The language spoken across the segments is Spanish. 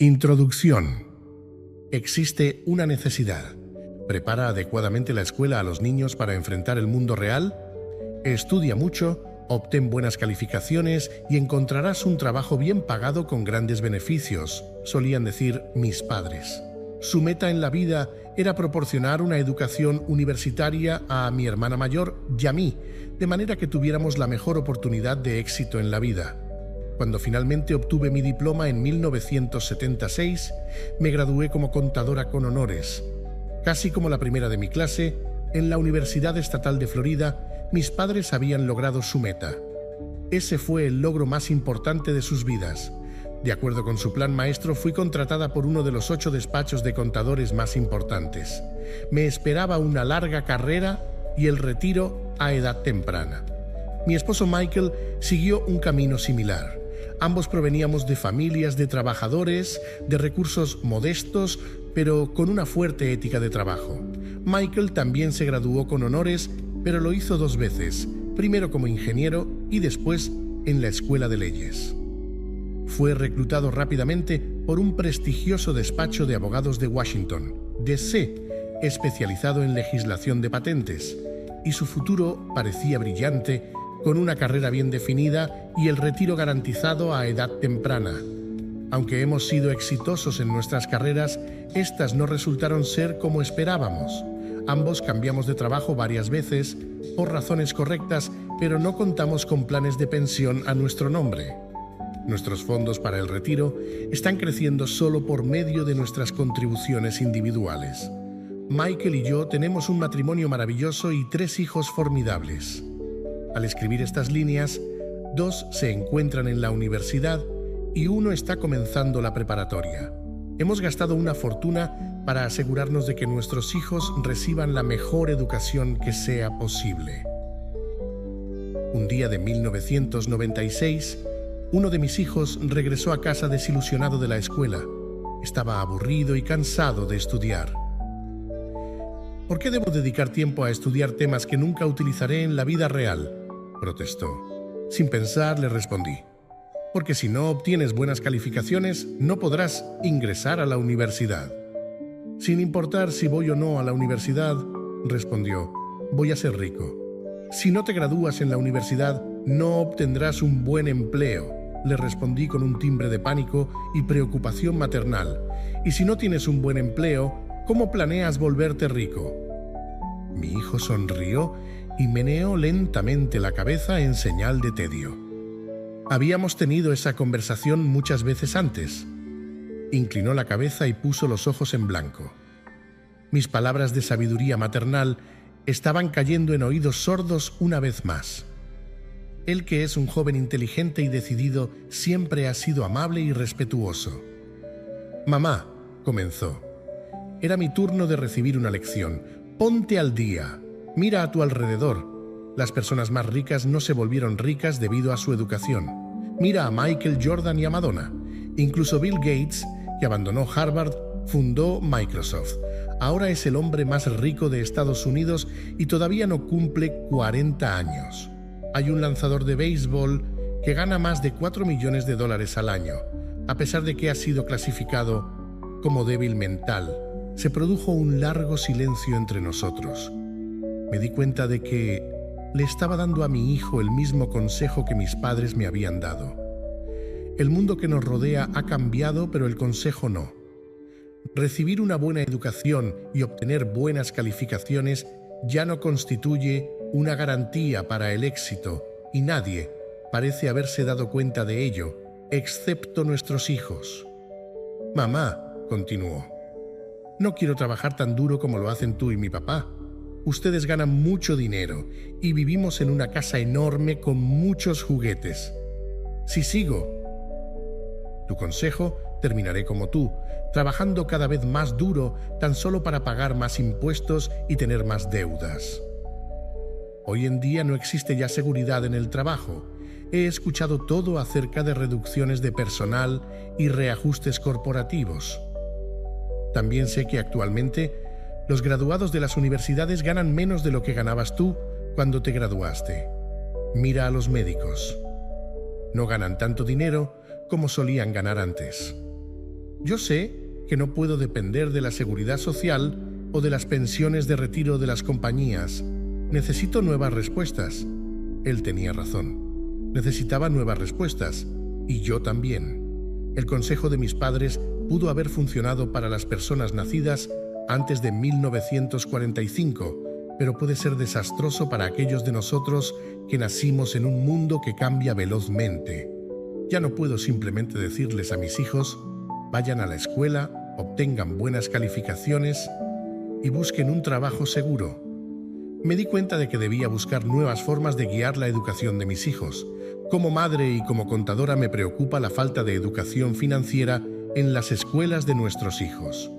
Introducción. Existe una necesidad. ¿Prepara adecuadamente la escuela a los niños para enfrentar el mundo real? Estudia mucho, obtén buenas calificaciones y encontrarás un trabajo bien pagado con grandes beneficios, solían decir mis padres. Su meta en la vida era proporcionar una educación universitaria a mi hermana mayor y a mí, de manera que tuviéramos la mejor oportunidad de éxito en la vida. Cuando finalmente obtuve mi diploma en 1976, me gradué como contadora con honores. Casi como la primera de mi clase, en la Universidad Estatal de Florida, mis padres habían logrado su meta. Ese fue el logro más importante de sus vidas. De acuerdo con su plan maestro, fui contratada por uno de los 8 despachos de contadores más importantes. Me esperaba una larga carrera y el retiro a edad temprana. Mi esposo Michael siguió un camino similar. Ambos proveníamos de familias de trabajadores, de recursos modestos, pero con una fuerte ética de trabajo. Michael también se graduó con honores, pero lo hizo 2 veces, primero como ingeniero y después en la Escuela de Leyes. Fue reclutado rápidamente por un prestigioso despacho de abogados de Washington, D.C., especializado en legislación de patentes, y su futuro parecía brillante, con una carrera bien definida y el retiro garantizado a edad temprana. Aunque hemos sido exitosos en nuestras carreras, estas no resultaron ser como esperábamos. Ambos cambiamos de trabajo varias veces, por razones correctas, pero no contamos con planes de pensión a nuestro nombre. Nuestros fondos para el retiro están creciendo solo por medio de nuestras contribuciones individuales. Michael y yo tenemos un matrimonio maravilloso y 3 hijos formidables. Al escribir estas líneas, 2 se encuentran en la universidad y 1 está comenzando la preparatoria. Hemos gastado una fortuna para asegurarnos de que nuestros hijos reciban la mejor educación que sea posible. Un día de 1996, uno de mis hijos regresó a casa desilusionado de la escuela. Estaba aburrido y cansado de estudiar. ¿Por qué debo dedicar tiempo a estudiar temas que nunca utilizaré en la vida real?, protestó. Sin pensar, le respondí: porque si no obtienes buenas calificaciones, no podrás ingresar a la universidad. Sin importar si voy o no a la universidad, respondió, voy a ser rico. Si no te gradúas en la universidad, no obtendrás un buen empleo, le respondí con un timbre de pánico y preocupación maternal. Y si no tienes un buen empleo, ¿cómo planeas volverte rico? Mi hijo sonrió y meneó lentamente la cabeza en señal de tedio. Habíamos tenido esa conversación muchas veces antes. Inclinó la cabeza y puso los ojos en blanco. Mis palabras de sabiduría maternal estaban cayendo en oídos sordos una vez más. Él, que es un joven inteligente y decidido, siempre ha sido amable y respetuoso. Mamá, comenzó. Era mi turno de recibir una lección. Ponte al día. Mira a tu alrededor. Las personas más ricas no se volvieron ricas debido a su educación. Mira a Michael Jordan y a Madonna. Incluso Bill Gates, que abandonó Harvard, fundó Microsoft. Ahora es el hombre más rico de Estados Unidos y todavía no cumple 40 años. Hay un lanzador de béisbol que gana más de $4 millones al año. A pesar de que ha sido clasificado como débil mental, se produjo un largo silencio entre nosotros. Me di cuenta de que le estaba dando a mi hijo el mismo consejo que mis padres me habían dado. El mundo que nos rodea ha cambiado, pero el consejo no. Recibir una buena educación y obtener buenas calificaciones ya no constituye una garantía para el éxito, y nadie parece haberse dado cuenta de ello, excepto nuestros hijos. Mamá, continuó, no quiero trabajar tan duro como lo hacen tú y mi papá. Ustedes ganan mucho dinero y vivimos en una casa enorme con muchos juguetes. Si sigo tu consejo, terminaré como tú, trabajando cada vez más duro tan solo para pagar más impuestos y tener más deudas. Hoy en día no existe ya seguridad en el trabajo. He escuchado todo acerca de reducciones de personal y reajustes corporativos. También sé que actualmente los graduados de las universidades ganan menos de lo que ganabas tú cuando te graduaste. Mira a los médicos. No ganan tanto dinero como solían ganar antes. Yo sé que no puedo depender de la seguridad social o de las pensiones de retiro de las compañías. Necesito nuevas respuestas. Él tenía razón. Necesitaba nuevas respuestas. Y yo también. El consejo de mis padres pudo haber funcionado para las personas nacidas antes de 1945, pero puede ser desastroso para aquellos de nosotros que nacimos en un mundo que cambia velozmente. Ya no puedo simplemente decirles a mis hijos: vayan a la escuela, obtengan buenas calificaciones y busquen un trabajo seguro. Me di cuenta de que debía buscar nuevas formas de guiar la educación de mis hijos. Como madre y como contadora me preocupa la falta de educación financiera en las escuelas de nuestros hijos.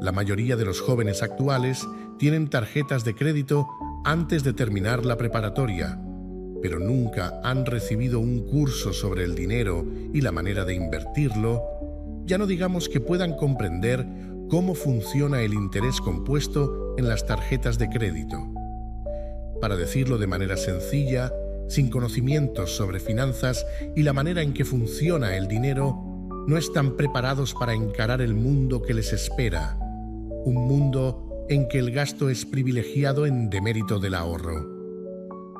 La mayoría de los jóvenes actuales tienen tarjetas de crédito antes de terminar la preparatoria, pero nunca han recibido un curso sobre el dinero y la manera de invertirlo, ya no digamos que puedan comprender cómo funciona el interés compuesto en las tarjetas de crédito. Para decirlo de manera sencilla, sin conocimientos sobre finanzas y la manera en que funciona el dinero, no están preparados para encarar el mundo que les espera, un mundo en que el gasto es privilegiado en demérito del ahorro.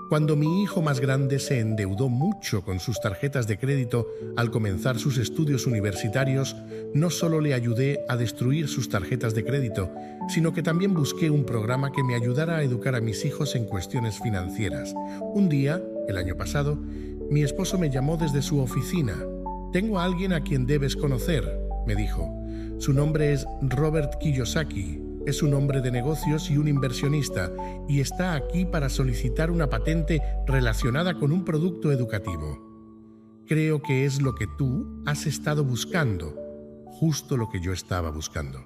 Cuando mi hijo más grande se endeudó mucho con sus tarjetas de crédito al comenzar sus estudios universitarios, no solo le ayudé a destruir sus tarjetas de crédito, sino que también busqué un programa que me ayudara a educar a mis hijos en cuestiones financieras. Un día, el año pasado, mi esposo me llamó desde su oficina. «Tengo a alguien a quien debes conocer», me dijo. Su nombre es Robert Kiyosaki. Es un hombre de negocios y un inversionista, y está aquí para solicitar una patente relacionada con un producto educativo. Creo que es lo que tú has estado buscando, justo lo que yo estaba buscando.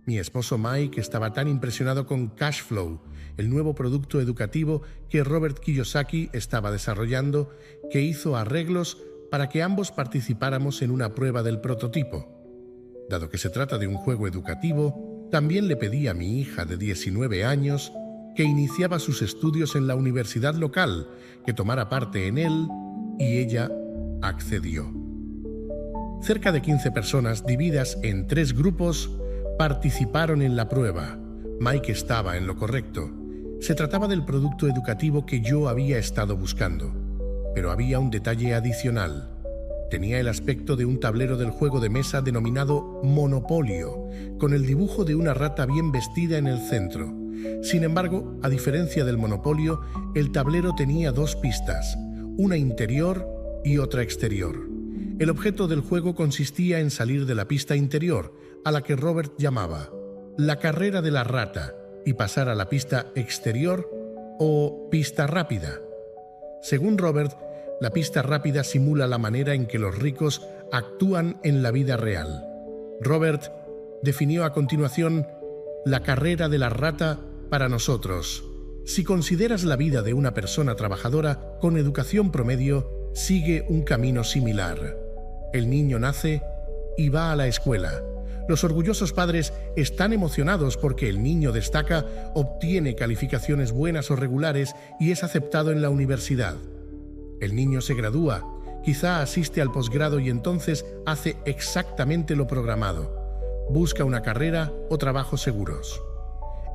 Mi esposo Mike estaba tan impresionado con Cashflow, el nuevo producto educativo que Robert Kiyosaki estaba desarrollando, que hizo arreglos para que ambos participáramos en una prueba del prototipo. Dado que se trata de un juego educativo, también le pedí a mi hija de 19 años, que iniciaba sus estudios en la universidad local, que tomara parte en él, y ella accedió. Cerca de 15 personas, divididas en 3 grupos, participaron en la prueba. Mike estaba en lo correcto. Se trataba del producto educativo que yo había estado buscando. Pero había un detalle adicional. Tenía el aspecto de un tablero del juego de mesa denominado Monopolio, con el dibujo de una rata bien vestida en el centro. Sin embargo, a diferencia del Monopolio, el tablero tenía 2 pistas, una interior y otra exterior. El objeto del juego consistía en salir de la pista interior, a la que Robert llamaba la carrera de la rata, y pasar a la pista exterior o pista rápida. Según Robert, la pista rápida simula la manera en que los ricos actúan en la vida real. Robert definió a continuación la carrera de la rata para nosotros. Si consideras la vida de una persona trabajadora con educación promedio, sigue un camino similar. El niño nace y va a la escuela. Los orgullosos padres están emocionados porque el niño destaca, obtiene calificaciones buenas o regulares y es aceptado en la universidad. El niño se gradúa, quizá asiste al posgrado y entonces hace exactamente lo programado. Busca una carrera o trabajos seguros.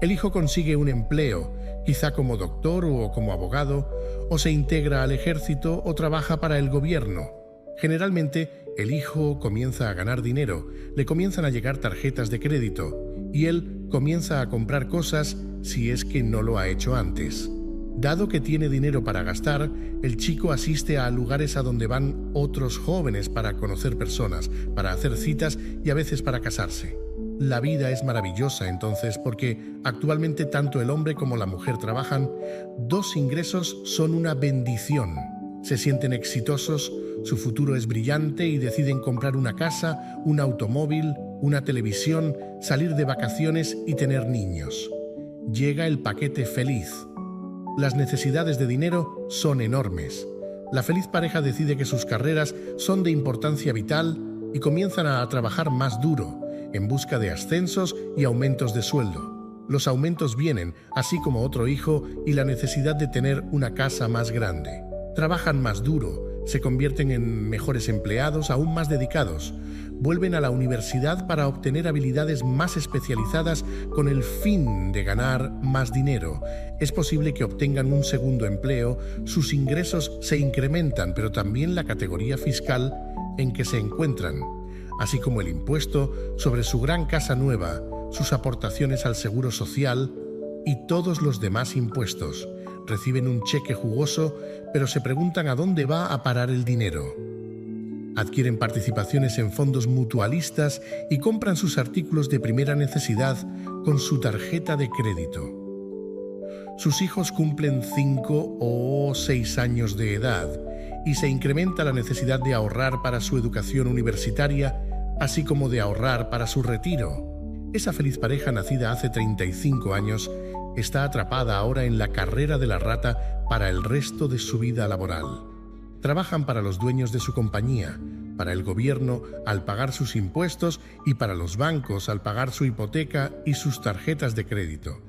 El hijo consigue un empleo, quizá como doctor o como abogado, o se integra al ejército o trabaja para el gobierno. Generalmente, el hijo comienza a ganar dinero, le comienzan a llegar tarjetas de crédito y él comienza a comprar cosas si es que no lo ha hecho antes. Dado que tiene dinero para gastar, el chico asiste a lugares a donde van otros jóvenes para conocer personas, para hacer citas y a veces para casarse. La vida es maravillosa entonces porque actualmente tanto el hombre como la mujer trabajan. 2 ingresos son una bendición. Se sienten exitosos, su futuro es brillante y deciden comprar una casa, un automóvil, una televisión, salir de vacaciones y tener niños. Llega el paquete feliz. Las necesidades de dinero son enormes. La feliz pareja decide que sus carreras son de importancia vital y comienzan a trabajar más duro, en busca de ascensos y aumentos de sueldo. Los aumentos vienen, así como otro hijo y la necesidad de tener una casa más grande. Trabajan más duro, Se convierten en mejores empleados, aún más dedicados. Vuelven a la universidad para obtener habilidades más especializadas con el fin de ganar más dinero. Es posible que obtengan un segundo empleo, sus ingresos se incrementan, pero también la categoría fiscal en que se encuentran, así como el impuesto sobre su gran casa nueva, sus aportaciones al seguro social y todos los demás impuestos. Reciben un cheque jugoso, pero se preguntan a dónde va a parar el dinero. Adquieren participaciones en fondos mutualistas y compran sus artículos de primera necesidad con su tarjeta de crédito. Sus hijos cumplen 5 o 6 años de edad y se incrementa la necesidad de ahorrar para su educación universitaria, así como de ahorrar para su retiro. Esa feliz pareja, nacida hace 35 años, está atrapada ahora en la carrera de la rata para el resto de su vida laboral. Trabajan para los dueños de su compañía, para el gobierno al pagar sus impuestos y para los bancos al pagar su hipoteca y sus tarjetas de crédito.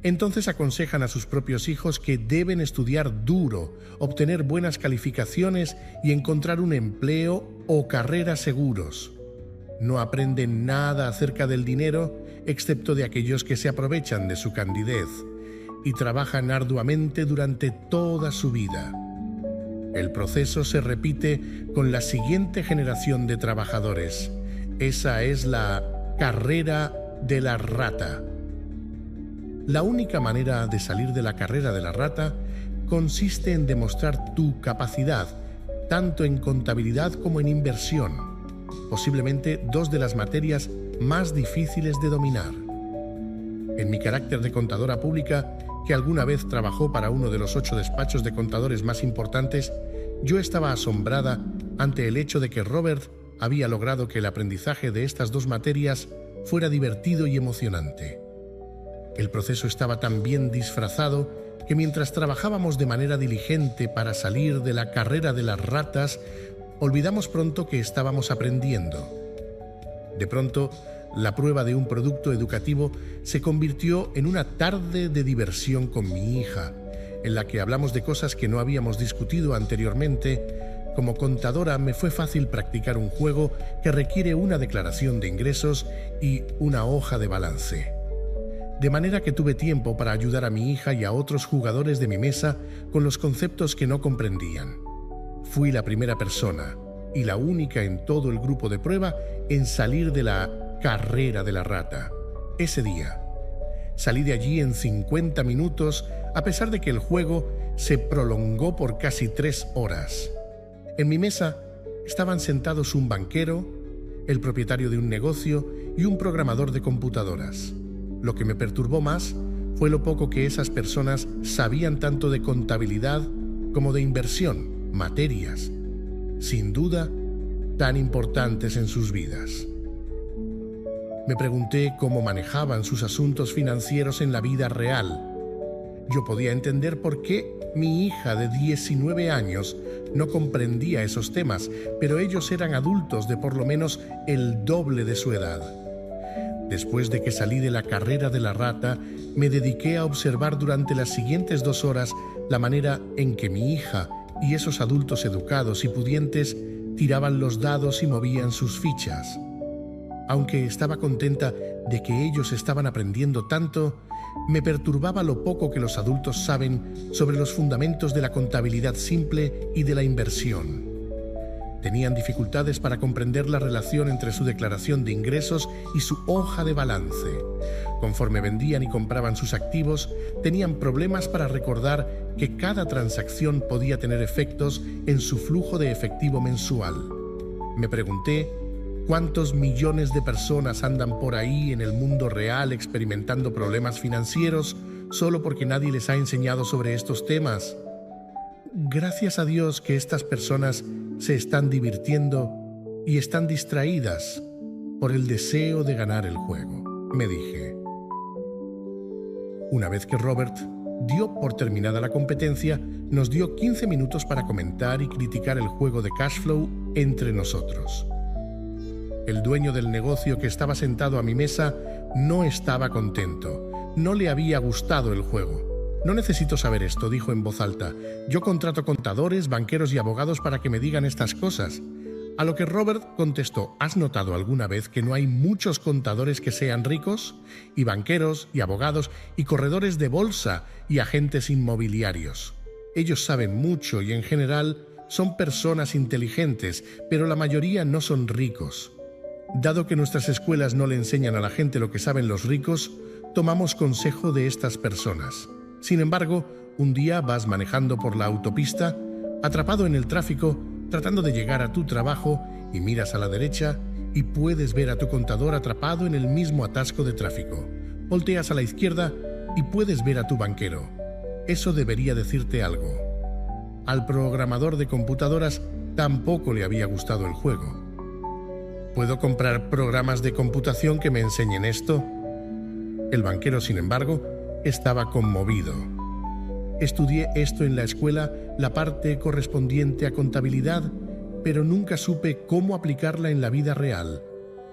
Entonces aconsejan a sus propios hijos que deben estudiar duro, obtener buenas calificaciones y encontrar un empleo o carrera seguros. No aprenden nada acerca del dinero, excepto de aquellos que se aprovechan de su candidez y trabajan arduamente durante toda su vida. El proceso se repite con la siguiente generación de trabajadores. Esa es la carrera de la rata. La única manera de salir de la carrera de la rata consiste en demostrar tu capacidad, tanto en contabilidad como en inversión, posiblemente dos de las materias más difíciles de dominar. En mi carácter de contadora pública, que alguna vez trabajó para uno de los 8 despachos de contadores más importantes, yo estaba asombrada ante el hecho de que Robert había logrado que el aprendizaje de estas dos materias fuera divertido y emocionante. El proceso estaba tan bien disfrazado que mientras trabajábamos de manera diligente para salir de la carrera de las ratas, olvidamos pronto que estábamos aprendiendo. De pronto, la prueba de un producto educativo se convirtió en una tarde de diversión con mi hija, en la que hablamos de cosas que no habíamos discutido anteriormente. Como contadora me fue fácil practicar un juego que requiere una declaración de ingresos y una hoja de balance. De manera que tuve tiempo para ayudar a mi hija y a otros jugadores de mi mesa con los conceptos que no comprendían. Fui la primera persona y la única en todo el grupo de prueba en salir de la carrera de la rata. Ese día salí de allí en 50 minutos, a pesar de que el juego se prolongó por casi 3 horas. En mi mesa estaban sentados un banquero, el propietario de un negocio y un programador de computadoras. Lo que me perturbó más fue lo poco que esas personas sabían tanto de contabilidad como de inversión, materias, sin duda, tan importantes en sus vidas. Me pregunté cómo manejaban sus asuntos financieros en la vida real. Yo podía entender por qué mi hija de 19 años no comprendía esos temas, pero ellos eran adultos de por lo menos el doble de su edad. Después de que salí de la carrera de la rata, me dediqué a observar durante las siguientes 2 horas la manera en que mi hija y esos adultos educados y pudientes tiraban los dados y movían sus fichas. Aunque estaba contenta de que ellos estaban aprendiendo tanto, me perturbaba lo poco que los adultos saben sobre los fundamentos de la contabilidad simple y de la inversión. Tenían dificultades para comprender la relación entre su declaración de ingresos y su hoja de balance. Conforme vendían y compraban sus activos, tenían problemas para recordar que cada transacción podía tener efectos en su flujo de efectivo mensual. Me pregunté cuántos millones de personas andan por ahí en el mundo real experimentando problemas financieros solo porque nadie les ha enseñado sobre estos temas. Gracias a Dios que estas personas se están divirtiendo y están distraídas por el deseo de ganar el juego, me dije. Una vez que Robert dio por terminada la competencia, nos dio 15 minutos para comentar y criticar el juego de cash flow entre nosotros. El dueño del negocio, que estaba sentado a mi mesa, no estaba contento. No le había gustado el juego. No necesito saber esto, dijo en voz alta. Yo contrato contadores, banqueros y abogados para que me digan estas cosas. A lo que Robert contestó, ¿has notado alguna vez que no hay muchos contadores que sean ricos? Y banqueros, y abogados, y corredores de bolsa, y agentes inmobiliarios. Ellos saben mucho y en general son personas inteligentes, pero la mayoría no son ricos. Dado que nuestras escuelas no le enseñan a la gente lo que saben los ricos, tomamos consejo de estas personas. Sin embargo, un día vas manejando por la autopista, atrapado en el tráfico, tratando de llegar a tu trabajo y miras a la derecha y puedes ver a tu contador atrapado en el mismo atasco de tráfico. Volteas a la izquierda y puedes ver a tu banquero. Eso debería decirte algo. Al programador de computadoras tampoco le había gustado el juego. ¿Puedo comprar programas de computación que me enseñen esto? El banquero, sin embargo, estaba conmovido. Estudié esto en la escuela, la parte correspondiente a contabilidad, pero nunca supe cómo aplicarla en la vida real.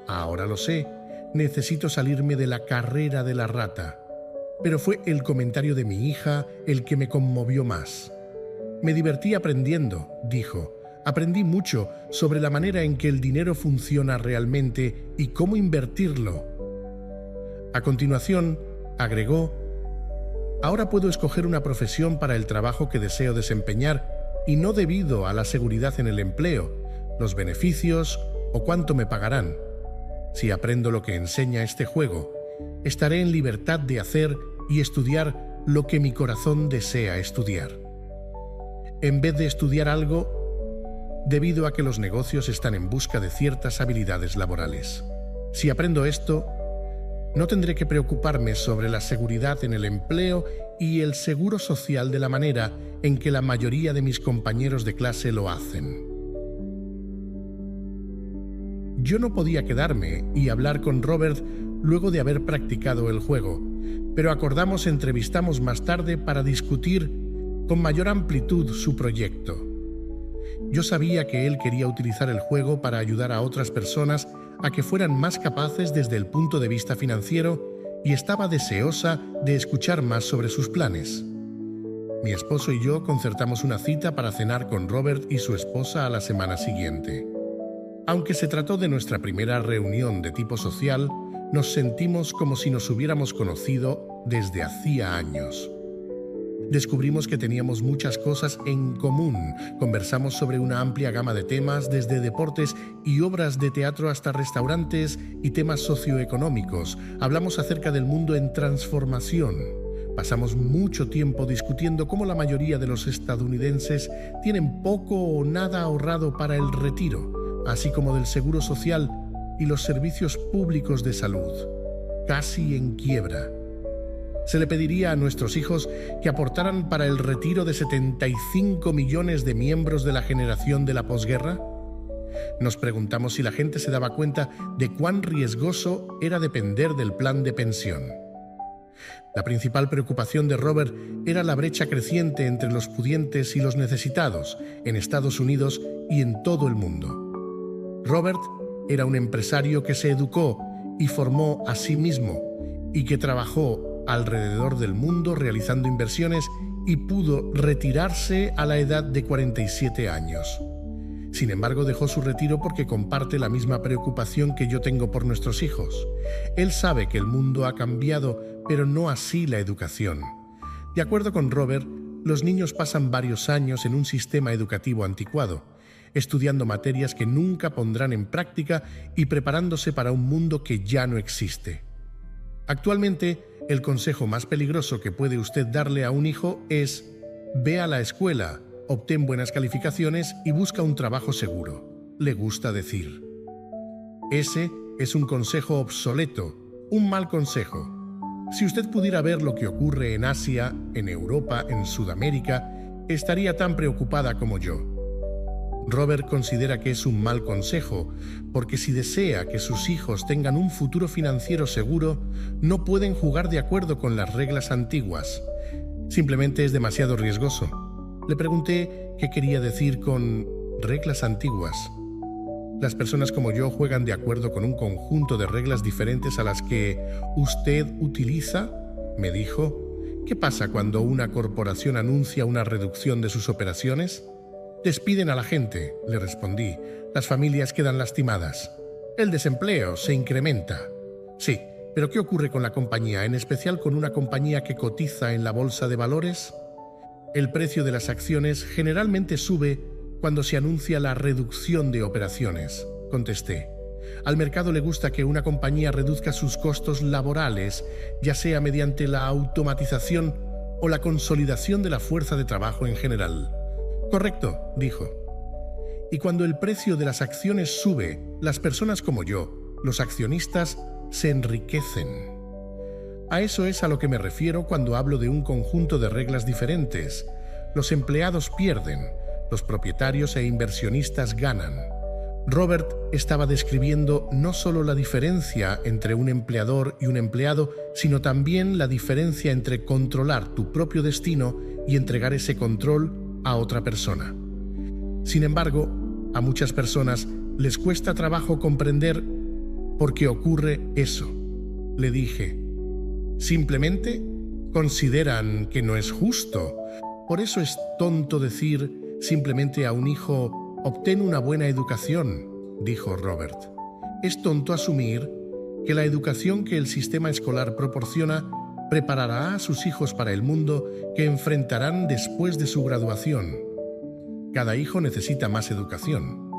Ahora lo sé, necesito salirme de la carrera de la rata. Pero fue el comentario de mi hija el que me conmovió más. Me divertí aprendiendo, dijo. Aprendí mucho sobre la manera en que el dinero funciona realmente y cómo invertirlo. A continuación, agregó, ahora puedo escoger una profesión para el trabajo que deseo desempeñar y no debido a la seguridad en el empleo, los beneficios o cuánto me pagarán. Si aprendo lo que enseña este juego, estaré en libertad de hacer y estudiar lo que mi corazón desea estudiar. En vez de estudiar algo, debido a que los negocios están en busca de ciertas habilidades laborales. Si aprendo esto, no tendré que preocuparme sobre la seguridad en el empleo y el seguro social de la manera en que la mayoría de mis compañeros de clase lo hacen. Yo no podía quedarme y hablar con Robert luego de haber practicado el juego, pero acordamos entrevistamos más tarde para discutir con mayor amplitud su proyecto. Yo sabía que él quería utilizar el juego para ayudar a otras personas a que fueran más capaces desde el punto de vista financiero y estaba deseosa de escuchar más sobre sus planes. Mi esposo y yo concertamos una cita para cenar con Robert y su esposa a la semana siguiente. Aunque se trató de nuestra primera reunión de tipo social, nos sentimos como si nos hubiéramos conocido desde hacía años. Descubrimos que teníamos muchas cosas en común. Conversamos sobre una amplia gama de temas, desde deportes y obras de teatro hasta restaurantes y temas socioeconómicos. Hablamos acerca del mundo en transformación. Pasamos mucho tiempo discutiendo cómo la mayoría de los estadounidenses tienen poco o nada ahorrado para el retiro, así como del seguro social y los servicios públicos de salud, casi en quiebra. ¿Se le pediría a nuestros hijos que aportaran para el retiro de 75 millones de miembros de la generación de la posguerra? Nos preguntamos si la gente se daba cuenta de cuán riesgoso era depender del plan de pensión. La principal preocupación de Robert era la brecha creciente entre los pudientes y los necesitados en Estados Unidos y en todo el mundo. Robert era un empresario que se educó y formó a sí mismo y que trabajó alrededor del mundo realizando inversiones y pudo retirarse a la edad de 47 años. Sin embargo, dejó su retiro porque comparte la misma preocupación que yo tengo por nuestros hijos. Él sabe que el mundo ha cambiado, pero no así la educación. De acuerdo con Robert, los niños pasan varios años en un sistema educativo anticuado, estudiando materias que nunca pondrán en práctica y preparándose para un mundo que ya no existe. Actualmente, el consejo más peligroso que puede usted darle a un hijo es: ve a la escuela, obtén buenas calificaciones y busca un trabajo seguro, le gusta decir. Ese es un consejo obsoleto, un mal consejo. Si usted pudiera ver lo que ocurre en Asia, en Europa, en Sudamérica, estaría tan preocupada como yo. Robert considera que es un mal consejo, porque si desea que sus hijos tengan un futuro financiero seguro, no pueden jugar de acuerdo con las reglas antiguas. Simplemente es demasiado riesgoso. Le pregunté qué quería decir con reglas antiguas. Las personas como yo juegan de acuerdo con un conjunto de reglas diferentes a las que usted utiliza, me dijo. ¿Qué pasa cuando una corporación anuncia una reducción de sus operaciones? Despiden a la gente, le respondí. Las familias quedan lastimadas. El desempleo se incrementa. Sí, pero ¿qué ocurre con la compañía, en especial con una compañía que cotiza en la bolsa de valores? El precio de las acciones generalmente sube cuando se anuncia la reducción de operaciones, contesté. Al mercado le gusta que una compañía reduzca sus costos laborales, ya sea mediante la automatización o la consolidación de la fuerza de trabajo en general. Correcto, dijo. Y cuando el precio de las acciones sube, las personas como yo, los accionistas, se enriquecen. A eso es a lo que me refiero cuando hablo de un conjunto de reglas diferentes. Los empleados pierden, los propietarios e inversionistas ganan. Robert estaba describiendo no solo la diferencia entre un empleador y un empleado, sino también la diferencia entre controlar tu propio destino y entregar ese control a otra persona. Sin embargo, a muchas personas les cuesta trabajo comprender por qué ocurre eso. Le dije, simplemente consideran que no es justo. Por eso es tonto decir simplemente a un hijo: obtén una buena educación, dijo Robert. Es tonto asumir que la educación que el sistema escolar proporciona preparará a sus hijos para el mundo que enfrentarán después de su graduación. Cada hijo necesita más educación,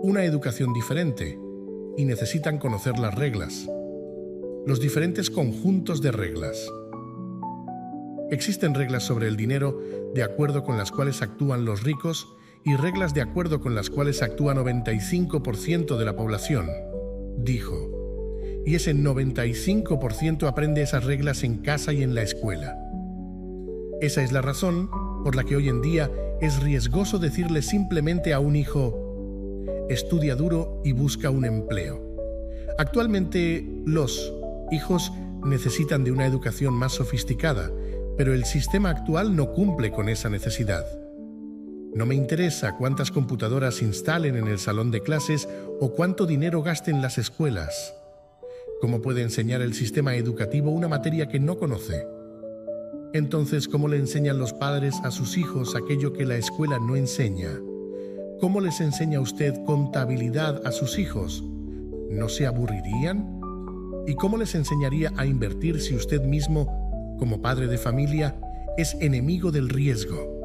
una educación diferente, y necesitan conocer las reglas, los diferentes conjuntos de reglas. Existen reglas sobre el dinero de acuerdo con las cuales actúan los ricos y reglas de acuerdo con las cuales actúa 95% de la población, dijo. Y ese 95% aprende esas reglas en casa y en la escuela. Esa es la razón por la que hoy en día es riesgoso decirle simplemente a un hijo: estudia duro y busca un empleo. Actualmente, los hijos necesitan de una educación más sofisticada, pero el sistema actual no cumple con esa necesidad. No me interesa cuántas computadoras instalen en el salón de clases o cuánto dinero gasten las escuelas. ¿Cómo puede enseñar el sistema educativo una materia que no conoce? Entonces, ¿cómo le enseñan los padres a sus hijos aquello que la escuela no enseña? ¿Cómo les enseña usted contabilidad a sus hijos? ¿No se aburrirían? ¿Y cómo les enseñaría a invertir si usted mismo, como padre de familia, es enemigo del riesgo?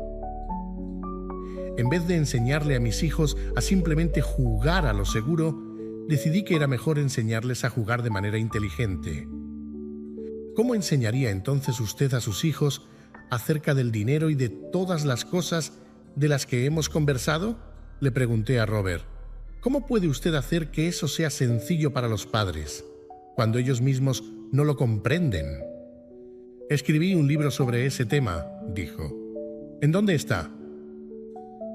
En vez de enseñarle a mis hijos a simplemente jugar a lo seguro, decidí que era mejor enseñarles a jugar de manera inteligente. ¿Cómo enseñaría entonces usted a sus hijos acerca del dinero y de todas las cosas de las que hemos conversado? Le pregunté a Robert. ¿Cómo puede usted hacer que eso sea sencillo para los padres, cuando ellos mismos no lo comprenden? Escribí un libro sobre ese tema, dijo. ¿En dónde está?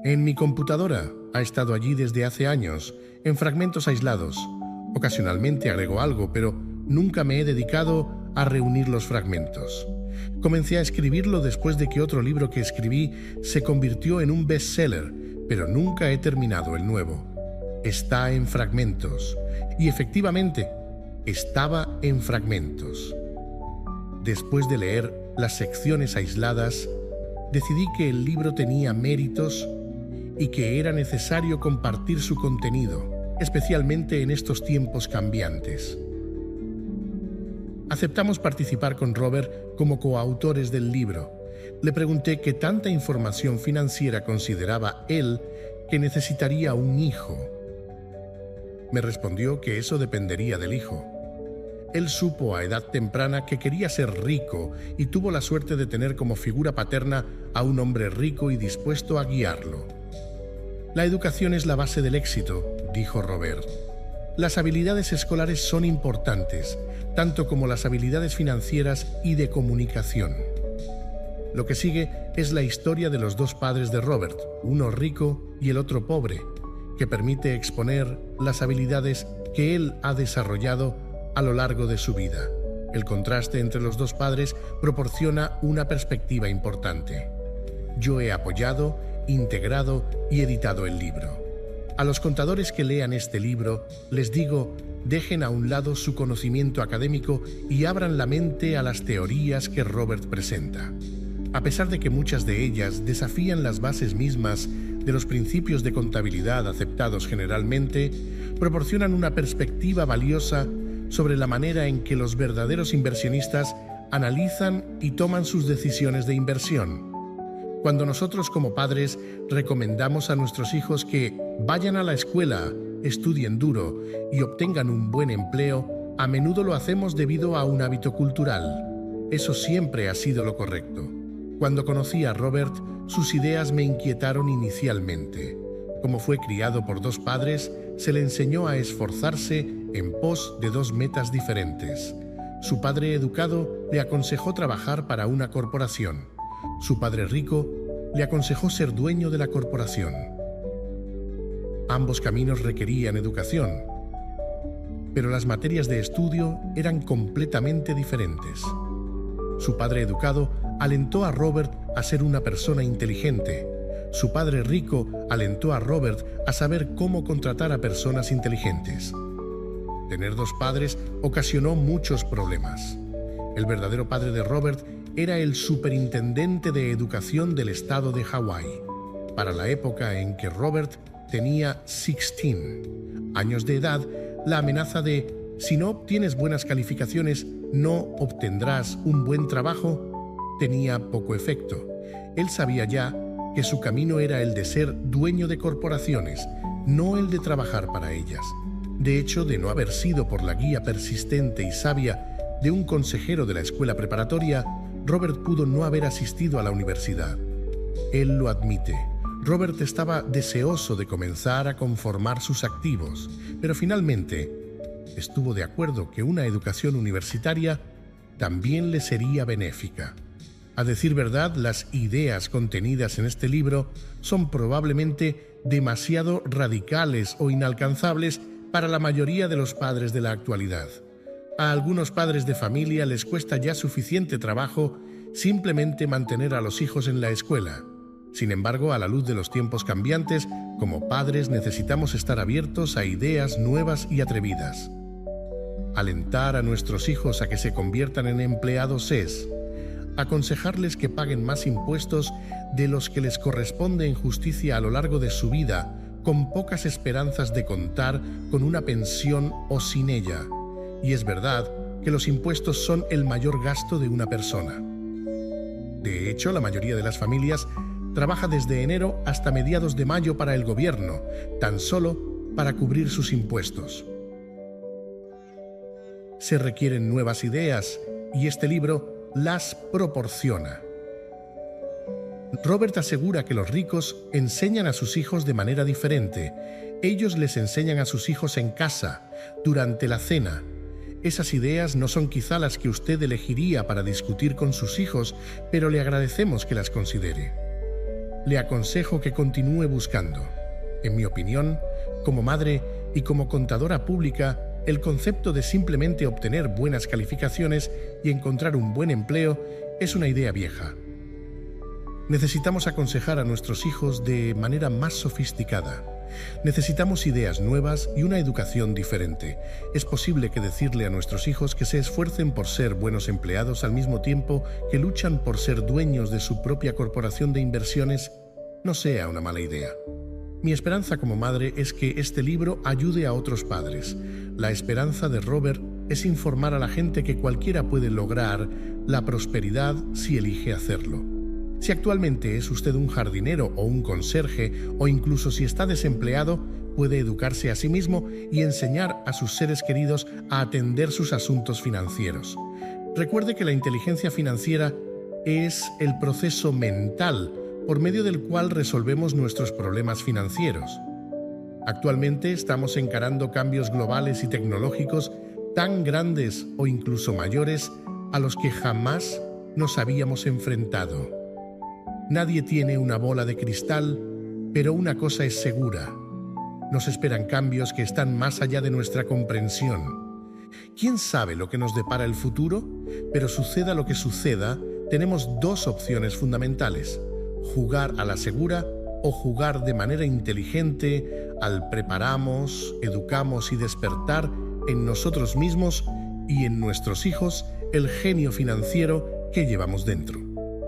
En mi computadora. Ha estado allí desde hace años, en fragmentos aislados. Ocasionalmente agrego algo, pero nunca me he dedicado a reunir los fragmentos. Comencé a escribirlo después de que otro libro que escribí se convirtió en un bestseller, pero nunca he terminado el nuevo. Está en fragmentos. Y efectivamente, estaba en fragmentos. Después de leer las secciones aisladas, decidí que el libro tenía méritos y que era necesario compartir su contenido, especialmente en estos tiempos cambiantes. Aceptamos participar con Robert como coautores del libro. Le pregunté qué tanta información financiera consideraba él que necesitaría un hijo. Me respondió que eso dependería del hijo. Él supo a edad temprana que quería ser rico y tuvo la suerte de tener como figura paterna a un hombre rico y dispuesto a guiarlo. La educación es la base del éxito, dijo Robert. Las habilidades escolares son importantes, tanto como las habilidades financieras y de comunicación. Lo que sigue es la historia de los dos padres de Robert, uno rico y el otro pobre, que permite exponer las habilidades que él ha desarrollado a lo largo de su vida. El contraste entre los dos padres proporciona una perspectiva importante. Yo he apoyado, integrado y editado el libro. A los contadores que lean este libro les digo dejen a un lado su conocimiento académico y abran la mente a las teorías que Robert presenta. A pesar de que muchas de ellas desafían las bases mismas de los principios de contabilidad aceptados generalmente, proporcionan una perspectiva valiosa sobre la manera en que los verdaderos inversionistas analizan y toman sus decisiones de inversión. Cuando nosotros como padres recomendamos a nuestros hijos que vayan a la escuela, estudien duro y obtengan un buen empleo, a menudo lo hacemos debido a un hábito cultural. Eso siempre ha sido lo correcto. Cuando conocí a Robert, sus ideas me inquietaron inicialmente. Como fue criado por dos padres, se le enseñó a esforzarse en pos de dos metas diferentes. Su padre educado le aconsejó trabajar para una corporación. Su padre rico le aconsejó ser dueño de la corporación. Ambos caminos requerían educación, pero las materias de estudio eran completamente diferentes. Su padre educado alentó a Robert a ser una persona inteligente. Su padre rico alentó a Robert a saber cómo contratar a personas inteligentes. Tener dos padres ocasionó muchos problemas. El verdadero padre de Robert era el superintendente de educación del estado de Hawái. Para la época en que Robert tenía 16 años de edad, la amenaza de «si no obtienes buenas calificaciones, no obtendrás un buen trabajo» tenía poco efecto. Él sabía ya que su camino era el de ser dueño de corporaciones, no el de trabajar para ellas. De hecho, de no haber sido por la guía persistente y sabia de un consejero de la escuela preparatoria, Robert pudo no haber asistido a la universidad. Él lo admite. Robert estaba deseoso de comenzar a conformar sus activos, pero finalmente estuvo de acuerdo que una educación universitaria también le sería benéfica. A decir verdad, las ideas contenidas en este libro son probablemente demasiado radicales o inalcanzables para la mayoría de los padres de la actualidad. A algunos padres de familia les cuesta ya suficiente trabajo simplemente mantener a los hijos en la escuela. Sin embargo, a la luz de los tiempos cambiantes, como padres necesitamos estar abiertos a ideas nuevas y atrevidas. Alentar a nuestros hijos a que se conviertan en empleados es aconsejarles que paguen más impuestos de los que les corresponde en justicia a lo largo de su vida, con pocas esperanzas de contar con una pensión o sin ella. Y es verdad que los impuestos son el mayor gasto de una persona. De hecho, la mayoría de las familias trabaja desde enero hasta mediados de mayo para el gobierno, tan solo para cubrir sus impuestos. Se requieren nuevas ideas y este libro las proporciona. Robert asegura que los ricos enseñan a sus hijos de manera diferente. Ellos les enseñan a sus hijos en casa, durante la cena. Esas ideas no son quizá las que usted elegiría para discutir con sus hijos, pero le agradecemos que las considere. Le aconsejo que continúe buscando. En mi opinión, como madre y como contadora pública, el concepto de simplemente obtener buenas calificaciones y encontrar un buen empleo es una idea vieja. Necesitamos aconsejar a nuestros hijos de manera más sofisticada. Necesitamos ideas nuevas y una educación diferente. Es posible que decirle a nuestros hijos que se esfuercen por ser buenos empleados al mismo tiempo que luchan por ser dueños de su propia corporación de inversiones no sea una mala idea. Mi esperanza como madre es que este libro ayude a otros padres. La esperanza de Robert es informar a la gente que cualquiera puede lograr la prosperidad si elige hacerlo. Si actualmente es usted un jardinero o un conserje, o incluso si está desempleado, puede educarse a sí mismo y enseñar a sus seres queridos a atender sus asuntos financieros. Recuerde que la inteligencia financiera es el proceso mental por medio del cual resolvemos nuestros problemas financieros. Actualmente estamos encarando cambios globales y tecnológicos tan grandes o incluso mayores a los que jamás nos habíamos enfrentado. Nadie tiene una bola de cristal, pero una cosa es segura: nos esperan cambios que están más allá de nuestra comprensión. ¿Quién sabe lo que nos depara el futuro? Pero suceda lo que suceda, tenemos dos opciones fundamentales: jugar a la segura o jugar de manera inteligente al preparamos, educamos y despertar en nosotros mismos y en nuestros hijos el genio financiero que llevamos dentro.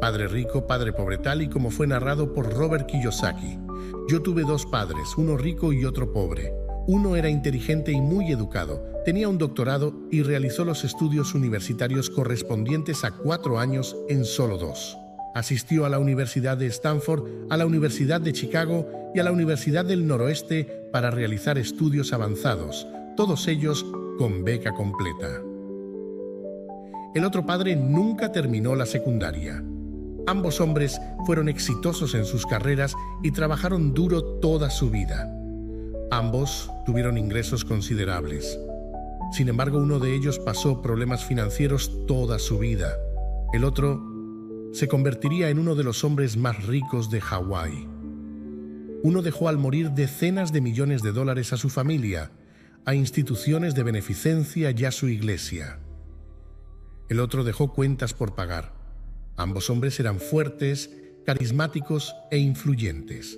Padre rico, padre pobre, tal y como fue narrado por Robert Kiyosaki. Yo tuve dos padres, uno rico y otro pobre. Uno era inteligente y muy educado, tenía un doctorado y realizó los estudios universitarios correspondientes a 4 años en solo 2. Asistió a la Universidad de Stanford, a la Universidad de Chicago y a la Universidad del Noroeste para realizar estudios avanzados, todos ellos con beca completa. El otro padre nunca terminó la secundaria. Ambos hombres fueron exitosos en sus carreras y trabajaron duro toda su vida. Ambos tuvieron ingresos considerables. Sin embargo, uno de ellos pasó problemas financieros toda su vida. El otro se convertiría en uno de los hombres más ricos de Hawái. Uno dejó al morir decenas de millones de dólares a su familia, a instituciones de beneficencia y a su iglesia. El otro dejó cuentas por pagar. Ambos hombres eran fuertes, carismáticos e influyentes.